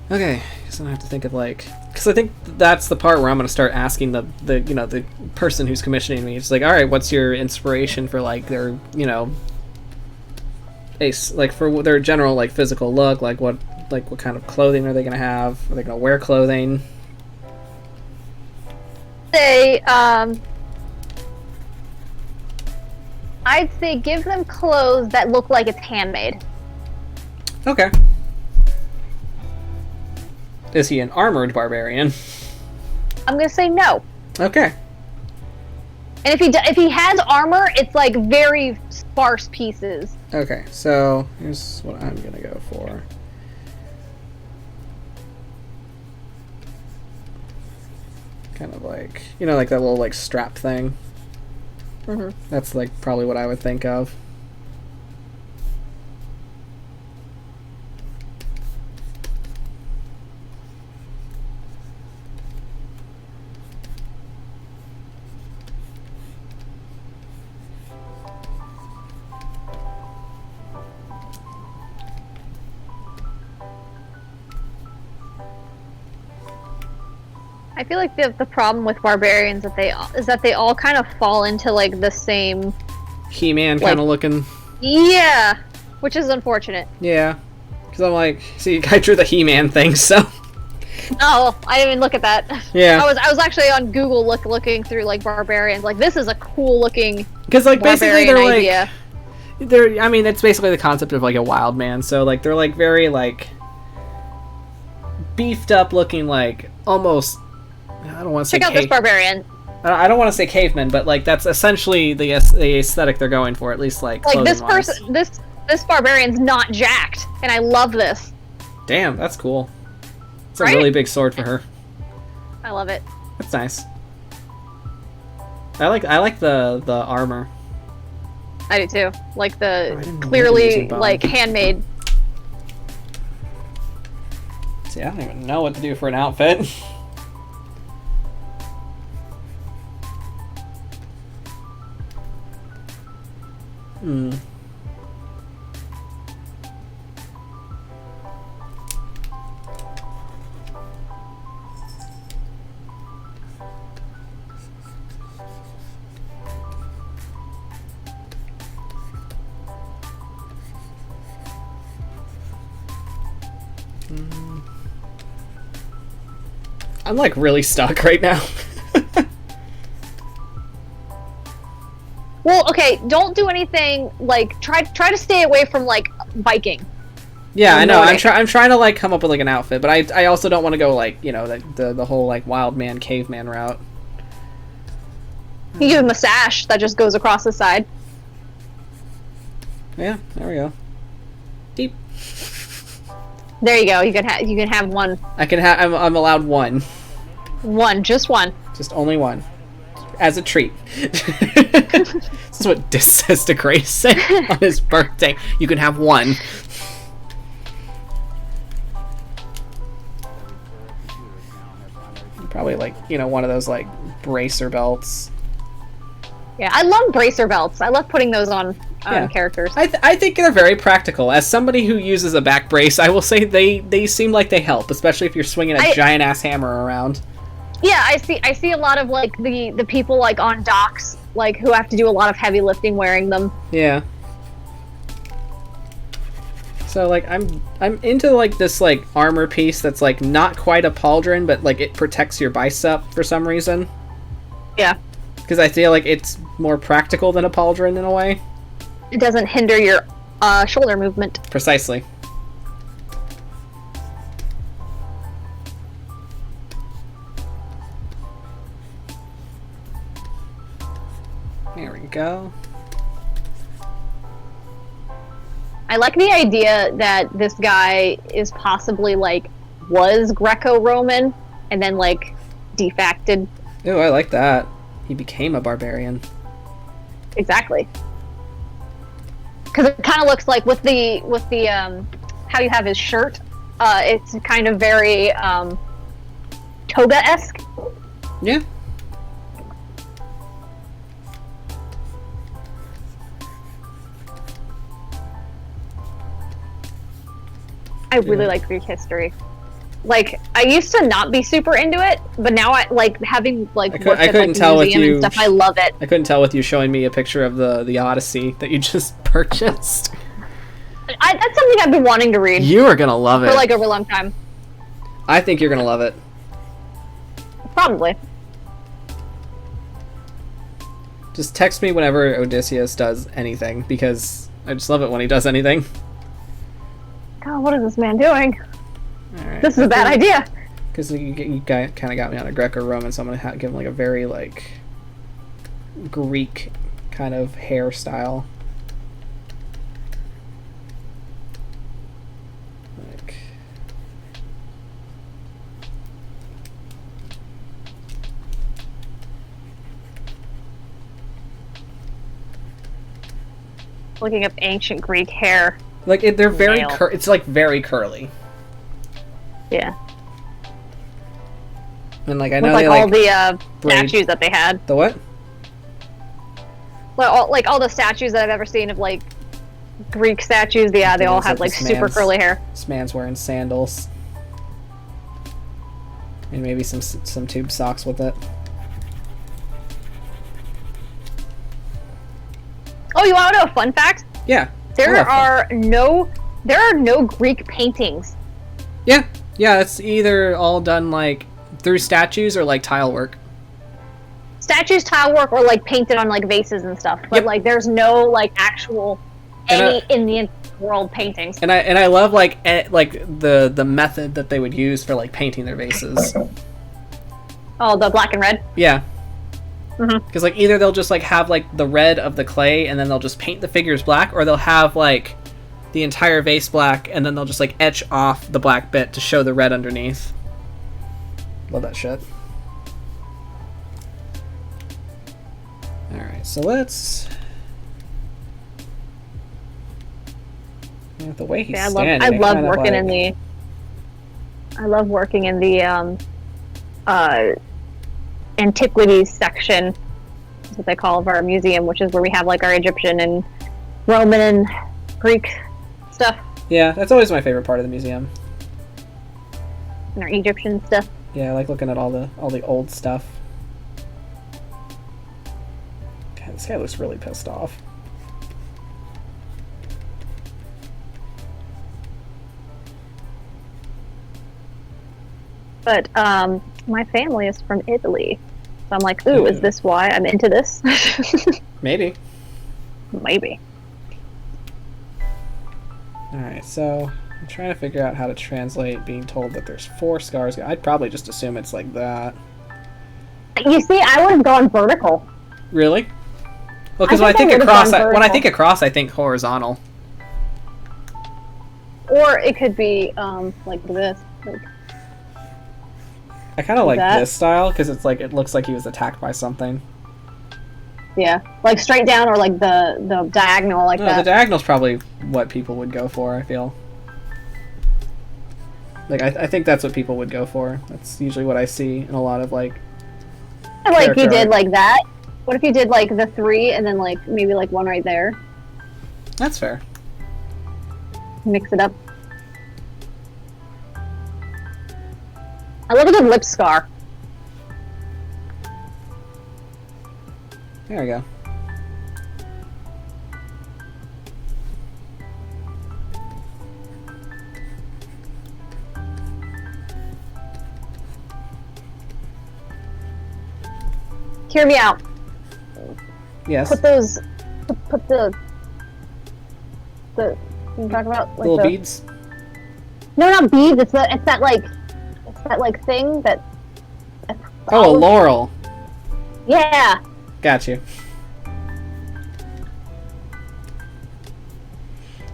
Okay, so I have to think of like, because I think that's the part where I'm gonna start asking the the person who's commissioning me. It's like, all right, what's your inspiration for like their like for their general like physical look, like what kind of clothing are they gonna have? Are they gonna wear clothing? I'd say give them clothes that look like it's handmade. Okay. Is he an armored barbarian? I'm gonna say no. Okay. And if he has armor, it's like very sparse pieces. Okay, so here's what I'm gonna go for. Kind of like, like that little like strap thing. Mm-hmm. That's like probably what I would think of. I feel like the problem with barbarians is that they all kind of fall into like the same He-Man kind of looking. Yeah, which is unfortunate. Yeah, because I'm like, see, I drew the He-Man thing, so. Oh, I didn't even look at that. Yeah. I was actually on Google looking through like barbarians. Like this is a cool looking. Because like basically they're idea. Like, I mean, it's basically the concept of like a wild man. So like they're like very like beefed up looking, like almost. I don't want to say. Check out this barbarian. I don't want to say caveman, but like that's essentially the aesthetic they're going for, at least like this person, this barbarian's not jacked, and I love this. Damn, that's cool. It's Right? a really big sword for her. I love it. That's nice. I like the armor. I do too. Like the didn't know clearly bone. like handmade. See, I don't even know what to do for an outfit. Hmm. I'm like really stuck right now. Well, okay, don't do anything like try to stay away from like biking. Yeah, I know. I'm trying to like come up with like an outfit, but I also don't want to go like the whole like wild man caveman route. You give him a sash that just goes across the side. Yeah, there we go. Deep. There you go. You can have one. I can have. I'm allowed one. One, just one. Just only one. As a treat. This is what Dis says to Grace on his birthday. You can have one. Probably like, one of those like bracer belts. Yeah, I love bracer belts. I love putting those on characters. I think they're very practical. As somebody who uses a back brace, I will say they seem like they help, especially if you're swinging a giant ass hammer around. Yeah, I see a lot of like the people like on docks like who have to do a lot of heavy lifting wearing them. Yeah. So like I'm into like this like armor piece that's like not quite a pauldron, but like it protects your bicep for some reason. Yeah. Because I feel like it's more practical than a pauldron in a way. It doesn't hinder your shoulder movement. Precisely. There we go. I like the idea that this guy is possibly like was Greco-Roman and then like defacted. Ooh, I like that. He became a barbarian. Exactly. Because it kind of looks like with the how you have his shirt, it's kind of very toga-esque. Yeah. I really like Greek history. Like, I used to not be super into it, but now I like having like worked at like, the museum and stuff. I love it. I couldn't tell with you showing me a picture of the Odyssey that you just purchased. That's something I've been wanting to read. You are gonna love it for like over a long time. I think you're gonna love it. Probably. Just text me whenever Odysseus does anything, because I just love it when he does anything. God, what is this man doing? Alright. This is a bad idea. Because you kind of got me on a Greco-Roman, so I'm going to give him like a very like Greek kind of hairstyle. Like... Looking up ancient Greek hair. Like they're very it's like very curly. Yeah. And like I know with, like, they all the statues that they had. The what? Well, all the statues that I've ever seen of like Greek statues. Yeah, they all have like super curly hair. This man's wearing sandals. And maybe some tube socks with it. Oh, you want to know a fun fact? Yeah. There are no Greek paintings. Yeah. Yeah, it's either all done like through statues or like tile work. Statues, tile work, or like painted on like vases and stuff. But like there's no like actual in the world paintings. And I love like the method that they would use for like painting their vases. Oh, the black and red? Yeah. Because like either they'll just like have like the red of the clay and then they'll just paint the figures black, or they'll have like the entire vase black and then they'll just like etch off the black bit to show the red underneath. Love that shit. Alright, so let's... The way he's standing, I love working in the... I love working in the antiquities section, is what they call of our museum, which is where we have like our Egyptian and Roman and Greek stuff. Yeah, that's always my favorite part of the museum. And our Egyptian stuff. Yeah, I like looking at all the old stuff. God, this guy looks really pissed off. But my family is from Italy, so I'm like, ooh, is this why I'm into this? Maybe. Maybe. Alright, so I'm trying to figure out how to translate being told that there's 4 scars. I'd probably just assume it's like that. You see, I would have gone vertical. Really? Well, because when I think across, I think horizontal. Or it could be like this. Like, I kind of like this style because it's like it looks like he was attacked by something. Yeah, like straight down or like the diagonal like that. The diagonal's probably what people would go for, I feel. Like I think that's what people would go for. That's usually what I see in a lot of like. Like you did like that. What if you did like the 3 and then like maybe like one right there? That's fair. Mix it up. I love a good lip scar. There we go. Hear me out. Yes. Put those. Put the. You talk about like little beads. No, not beads. It's that like thing that. Oh, a laurel. Yeah. Got you.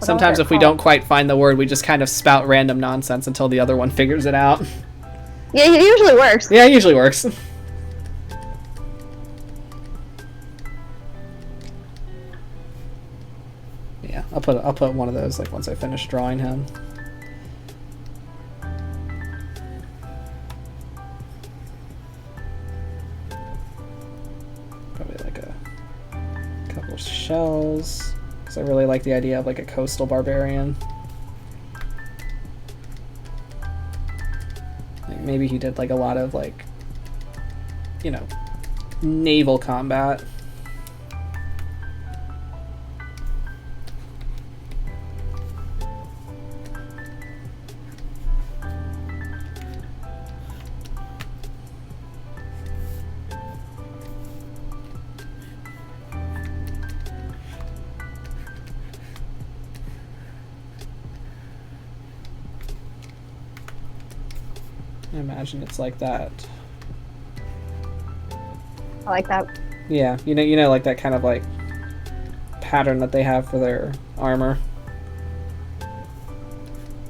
Sometimes if we don't quite find the word, we just kind of spout random nonsense until the other one figures it out. Yeah, it usually works. Yeah, it usually works. Yeah, I'll put one of those like once I finish drawing him. Probably like a couple shells, because I really like the idea of like a coastal barbarian. Like maybe he did like a lot of like, you know, naval combat. I imagine it's like that. I like that. Yeah, you know, like that kind of like pattern that they have for their armor.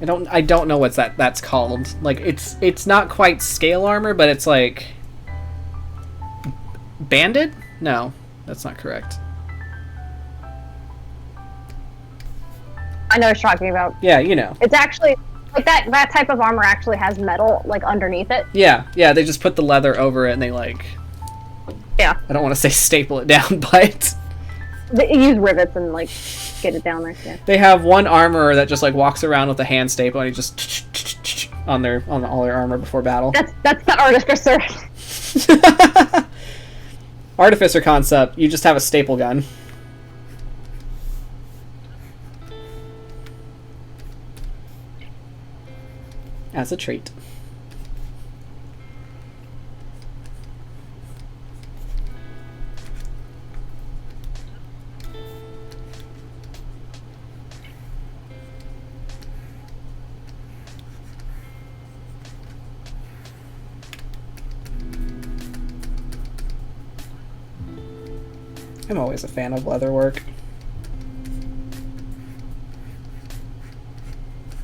I don't know what's that's called. Like it's not quite scale armor, but it's like banded? No, that's not correct. I know what you're talking about. Yeah, you know. It's actually like that type of armor actually has metal like underneath it. Yeah, they just put the leather over it and they like, yeah. I don't want to say staple it down, but they use rivets and like get it down there. Yeah. They have one armorer that just like walks around with a hand staple and he just on all their armor before battle. That's the artificer. Artificer concept, you just have a staple gun. As a treat. I'm always a fan of leather work.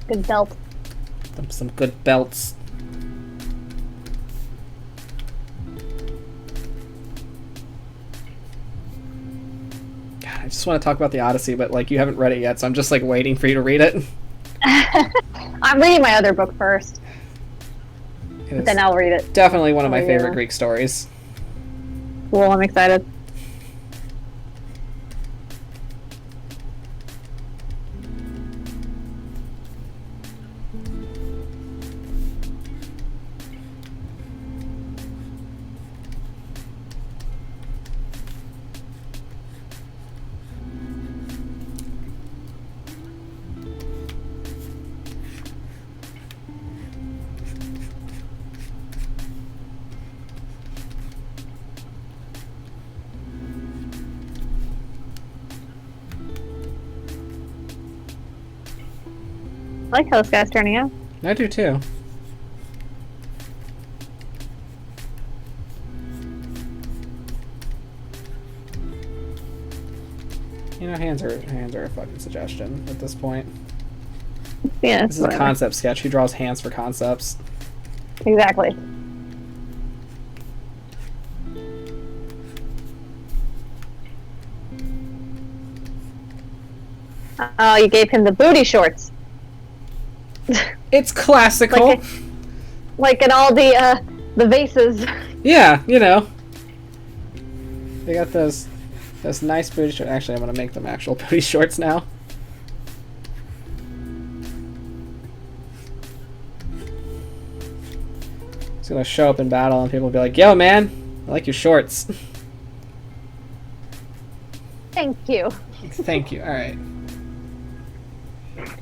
Good belt. Some good belts. God, I just want to talk about the Odyssey, but like you haven't read it yet, so I'm just like waiting for you to read it. I'm reading my other book first. Then I'll read it. Definitely one of my favorite Greek stories. Cool, I'm excited. I like how this guy's turning out. I do too. You know, hands are a fucking suggestion at this point. Yeah, this is a concept sketch. Who draws hands for concepts? Exactly. Oh, you gave him the booty shorts. It's classical. Like in all the vases. Yeah, you know. They got those nice booty shorts. Actually, I'm gonna make them actual booty shorts now. It's gonna show up in battle and people will be like, "Yo, man, I like your shorts." Thank you. Thank you. All right.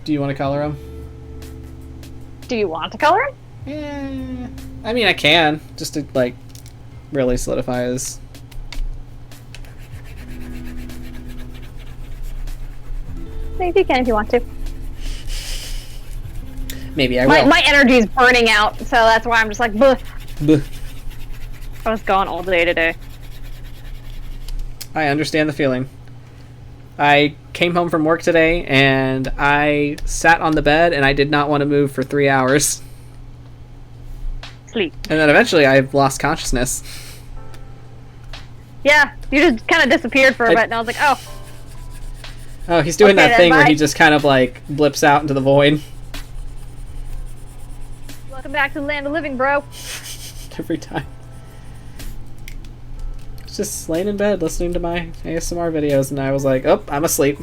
Do you want to color them? Do you want to color him? Yeah. I mean, I can just to like really solidify his. Maybe you can if you want to. Maybe I will. My energy's burning out, so that's why I'm just like, bleh. Bleh. I was gone all day today. I understand the feeling. I came home from work today and I sat on the bed and I did not want to move for 3 hours. Sleep. And then eventually I lost consciousness. Yeah, you just kind of disappeared for a bit, and I was like, oh. Oh, he's doing Okay, that thing then, where bye. he just kind of like blips out into the void. Welcome back to the land of living, bro. Every time. Just laying in bed listening to my ASMR videos, and I was like, oh, I'm asleep.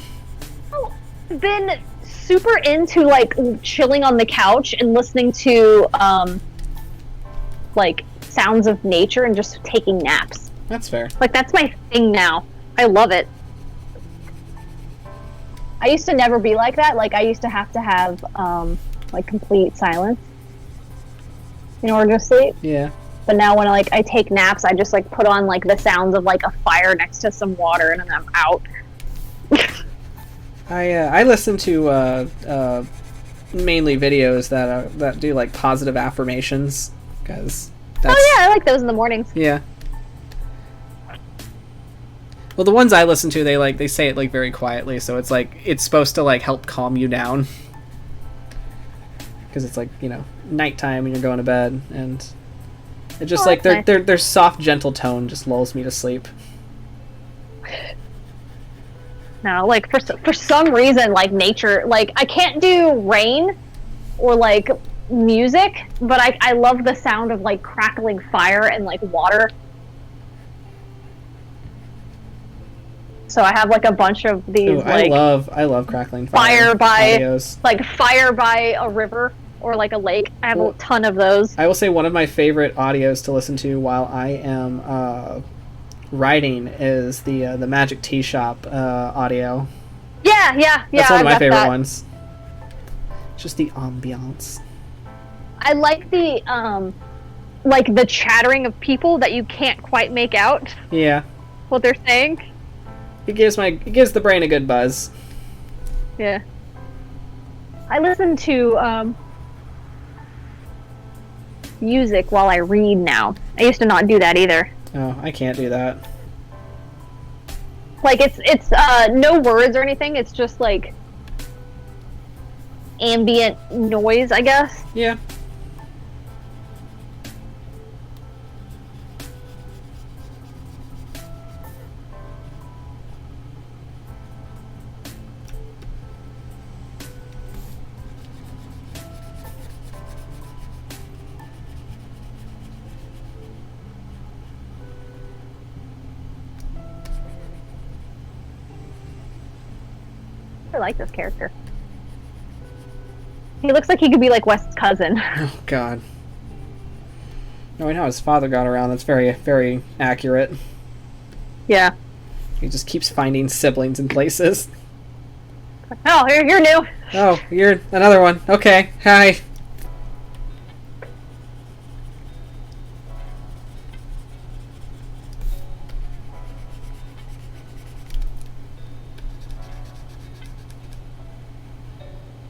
I've been super into like chilling on the couch and listening to like sounds of nature and just taking naps. That's fair. Like that's my thing now. I love it. I used to never be like that. Like I used to have like complete silence in order to sleep. Yeah. But now when I take naps, I just like put on like the sounds of like a fire next to some water, and then I'm out. I listen to mainly videos that do like positive affirmations, because that's, Oh yeah, I like those in the mornings. yeah. Well, the ones I listen to, they say it like very quietly, so it's like it's supposed to like help calm you down, because it's like, you know, nighttime and you're going to bed, and it just like that's their soft, gentle tone just lulls me to sleep. No, like for some reason, like nature, like I can't do rain or like music, but I love the sound of like crackling fire and like water. So I have like a bunch of these. Ooh, like I love crackling fire by audios. like fire by a river or like a lake. I have a ton of those. I will say one of my favorite audios to listen to while I am writing is the Magic Tea Shop audio. Yeah. That's one of my got favorite that. ones. Just the ambiance. I like the chattering of people that you can't quite make out Yeah, what they're saying. it gives the brain a good buzz. Yeah. I listen to music while I read now. I used to not do that either. Oh, I can't do that. Like it's no words or anything. It's just like ambient noise, I guess. Yeah. I like this character. He looks like he could be like West's cousin. Oh God. Knowing how his father got around, that's very, very accurate. Yeah. He just keeps finding siblings in places. Oh, you're new. Oh, you're another one. Okay, hi.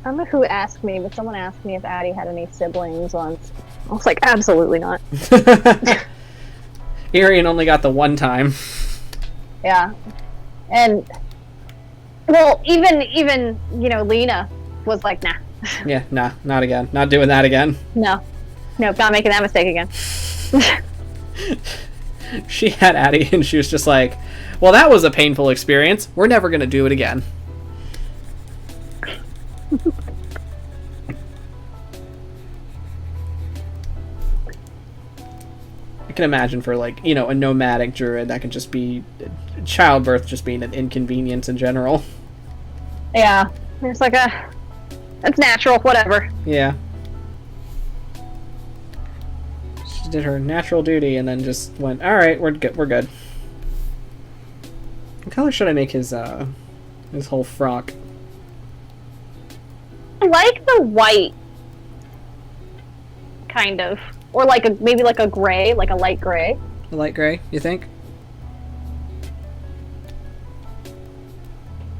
I don't know who asked me, but someone asked me if Addie had any siblings once. I was like, absolutely not. Arian only got the one time. Yeah. And well, even you know, Lena was like, nah. Yeah, nah, not again. Not doing that again. No. Nope, not making that mistake again. She had Addie and she was just like, well, that was a painful experience. We're never going to do it again. I can imagine for, like, you know, a nomadic druid, that can just be childbirth just being an inconvenience in general. Yeah. It's like it's natural, whatever. Yeah. She did her natural duty and then just went, alright, we're good. We're good. What color should I make his whole frock? I like the white. Kind of. Or like maybe like a gray, like a light gray. A light gray, you think?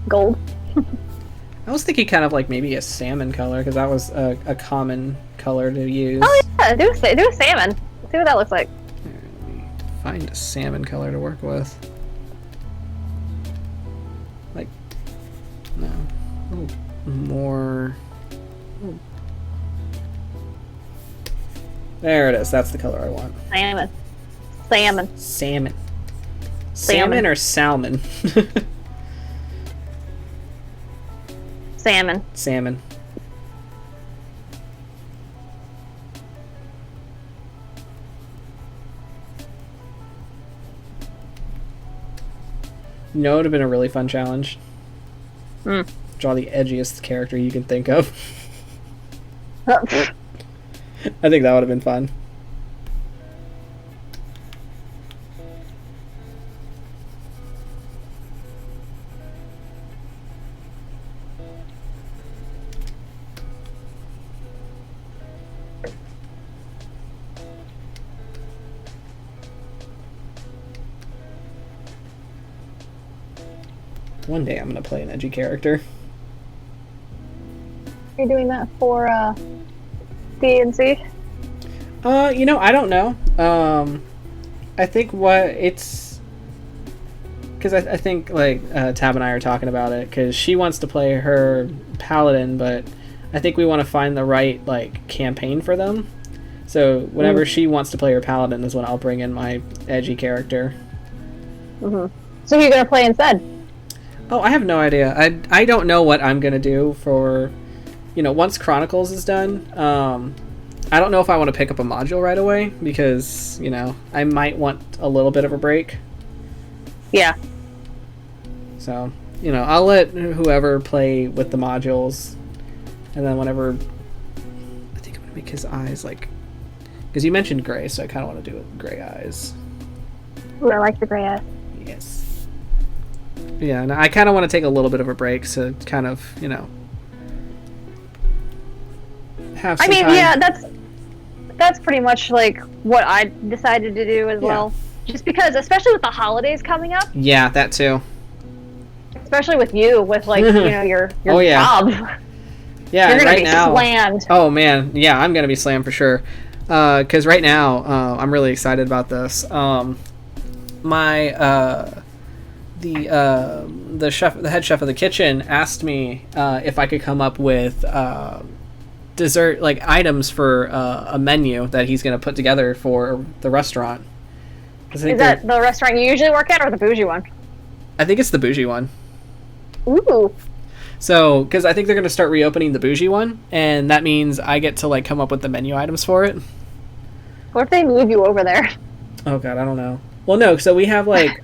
Gold. I was thinking kind of like maybe a salmon color, because that was a common color to use. Oh yeah, do a salmon. See what that looks like. Here, let me find a salmon color to work with. Like No. A little more. There it is. That's the color I want. Salmon. Salmon. Salmon. Salmon or salmon? Salmon. Salmon. You know, it would have been a really fun challenge. Draw the edgiest character you can think of. I think that would have been fun. One day I'm gonna play an edgy character. You're doing that for DNC? You know, I don't know. I think what it's because I think like Tab and I are talking about it because she wants to play her paladin, but I think we want to find the right like campaign for them. So whenever she wants to play her paladin is when I'll bring in my edgy character. So who are you gonna play instead? Oh, I have no idea. I don't know what I'm gonna do for, you know, once Chronicles is done. I don't know if I want to pick up a module right away because, you know, I might want a little bit of a break. Yeah. So, you know, I'll let whoever play with the modules, and then whenever I think I'm gonna make his eyes like, because you mentioned gray, so I kind of want to do it with gray eyes. Ooh, I like the gray eyes. Yes. Yeah, and I kind of want to take a little bit of a break, so kind of, you know, have some time. Yeah, that's pretty much like what I decided to do as well. Just because, especially with the holidays coming up. Yeah, that too. Especially with you, with like, you know, your job. Yeah, you're gonna right be now, slammed. Oh man, yeah, I'm gonna be slammed for sure. Because right now, I'm really excited about this. The head chef of the kitchen asked me if I could come up with dessert like items for a menu that he's going to put together for the restaurant. Is that the restaurant you usually work at or the bougie one? I think it's the bougie one. Ooh. So, because I think they're going to start reopening the bougie one, and that means I get to like come up with the menu items for it. What if they move you over there? Oh god, I don't know. Well, no, so we have like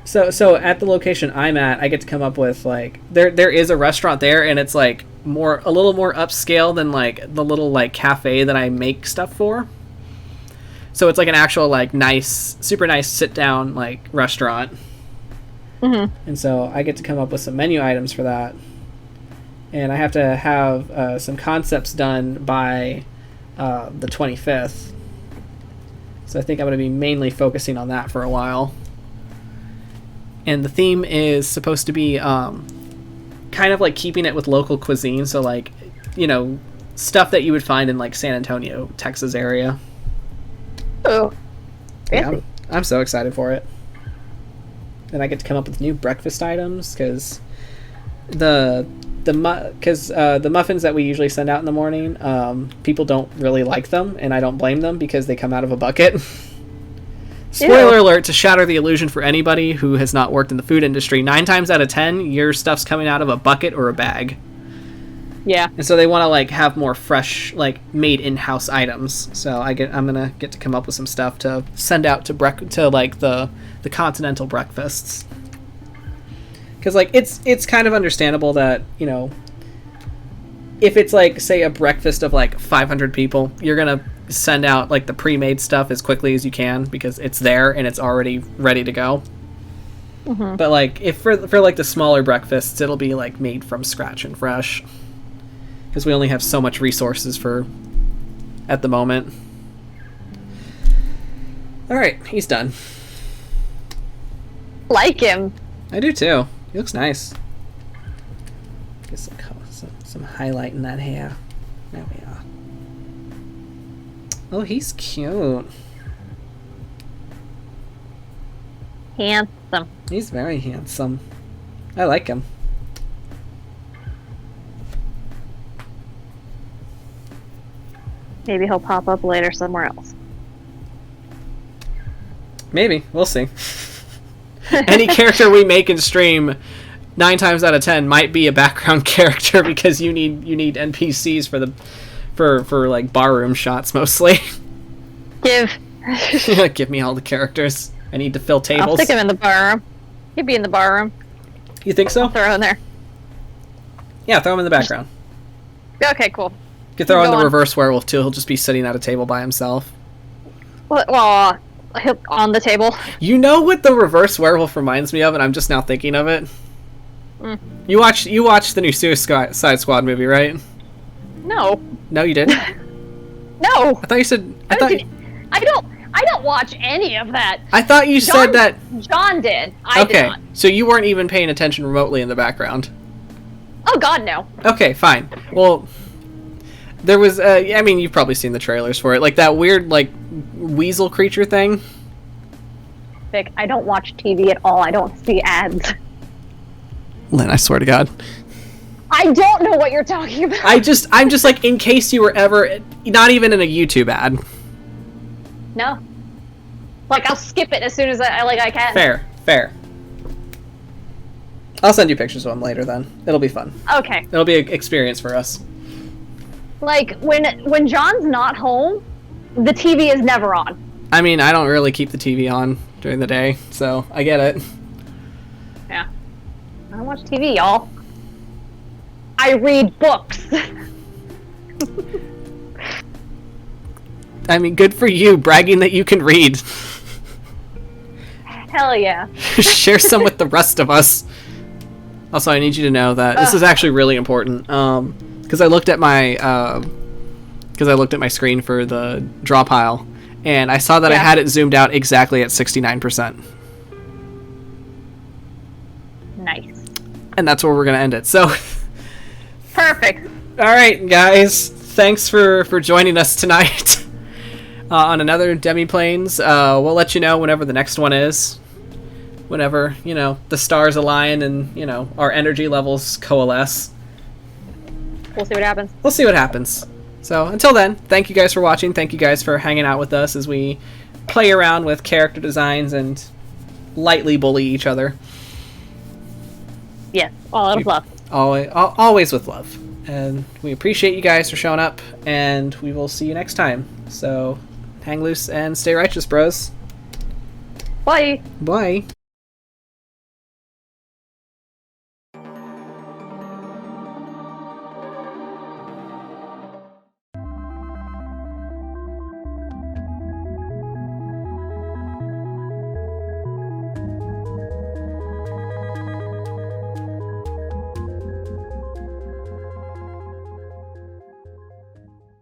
so at the location I'm at, I get to come up with like there is a restaurant there, and it's like a little more upscale than like the little like cafe that I make stuff for. So it's like an actual like nice, super nice sit down like restaurant. And so I get to come up with some menu items for that, and I have to have some concepts done by the 25th. So I think I'm going to be mainly focusing on that for a while. And the theme is supposed to be kind of like keeping it with local cuisine. So like, you know, stuff that you would find in like San Antonio, Texas area. Oh, fancy. Yeah, I'm so excited for it. And I get to come up with new breakfast items because the muffins that we usually send out in the morning, people don't really like them, and I don't blame them because they come out of a bucket. Spoiler alert, to shatter the illusion for anybody who has not worked in the food industry, 9 times out of 10 your stuff's coming out of a bucket or a bag. Yeah. And so they want to like have more fresh, like made in-house items. So I'm gonna get to come up with some stuff to send out to like the continental breakfasts. Because like it's kind of understandable that, you know, if it's like say a breakfast of like 500 people, you're gonna send out like the pre-made stuff as quickly as you can because it's there and it's already ready to go. But like if for like the smaller breakfasts, it'll be like made from scratch and fresh. Because we only have so much resources at the moment. All right, he's done. Like him. I do too. He looks nice. Get some highlight in that hair. There we are. Oh, he's cute. Handsome. He's very handsome. I like him. Maybe he'll pop up later somewhere else. Maybe. We'll see. Any character we make in stream, 9 times out of 10 might be a background character because you need NPCs for like barroom shots mostly. Give me all the characters. I need to fill tables. I'll stick him in the barroom. He'd be in the barroom. You think so? I'll throw him there. Yeah, throw him in the background. Okay, cool. You could throw in the reverse werewolf too. He'll just be sitting at a table by himself. Well, on the table. You know what the reverse werewolf reminds me of, and I'm just now thinking of it. Mm. You watched the new Suicide Squad movie, right? No. No, you didn't. No. I thought you said. I don't watch any of that. I thought you said that. John did. I did not. So you weren't even paying attention remotely in the background. Oh God, no. Okay, fine. Well, there was. I mean, you've probably seen the trailers for it, like that weird, like weasel creature thing. Vic, I don't watch TV at all. I don't see ads. Lynn, I swear to God. I don't know what you're talking about. I'm just like, in case you were ever not even in a YouTube ad. No. Like, I'll skip it as soon as I can. Fair. I'll send you pictures of them later then. It'll be fun. Okay. It'll be an experience for us. Like, when John's not home, the TV is never on. I mean, I don't really keep the TV on during the day, so I get it. Yeah. I don't watch TV, y'all. I read books. I mean, good for you, bragging that you can read. Hell yeah. Share some with the rest of us. Also, I need you to know that this is actually really important. Because I looked at my screen for the draw pile, and I saw that I had it zoomed out exactly at 69%. Nice. And that's where we're gonna end it. So. Perfect. All right, guys. Thanks for joining us tonight. On another Demiplanes. We'll let you know whenever the next one is. Whenever, the stars align and, our energy levels coalesce. We'll see what happens. We'll see what happens. So, until then, thank you guys for watching. Thank you guys for hanging out with us as we play around with character designs and lightly bully each other. Yes, all out of love. Always with love. And we appreciate you guys for showing up, and we will see you next time. So, hang loose and stay righteous, bros. Bye. Bye.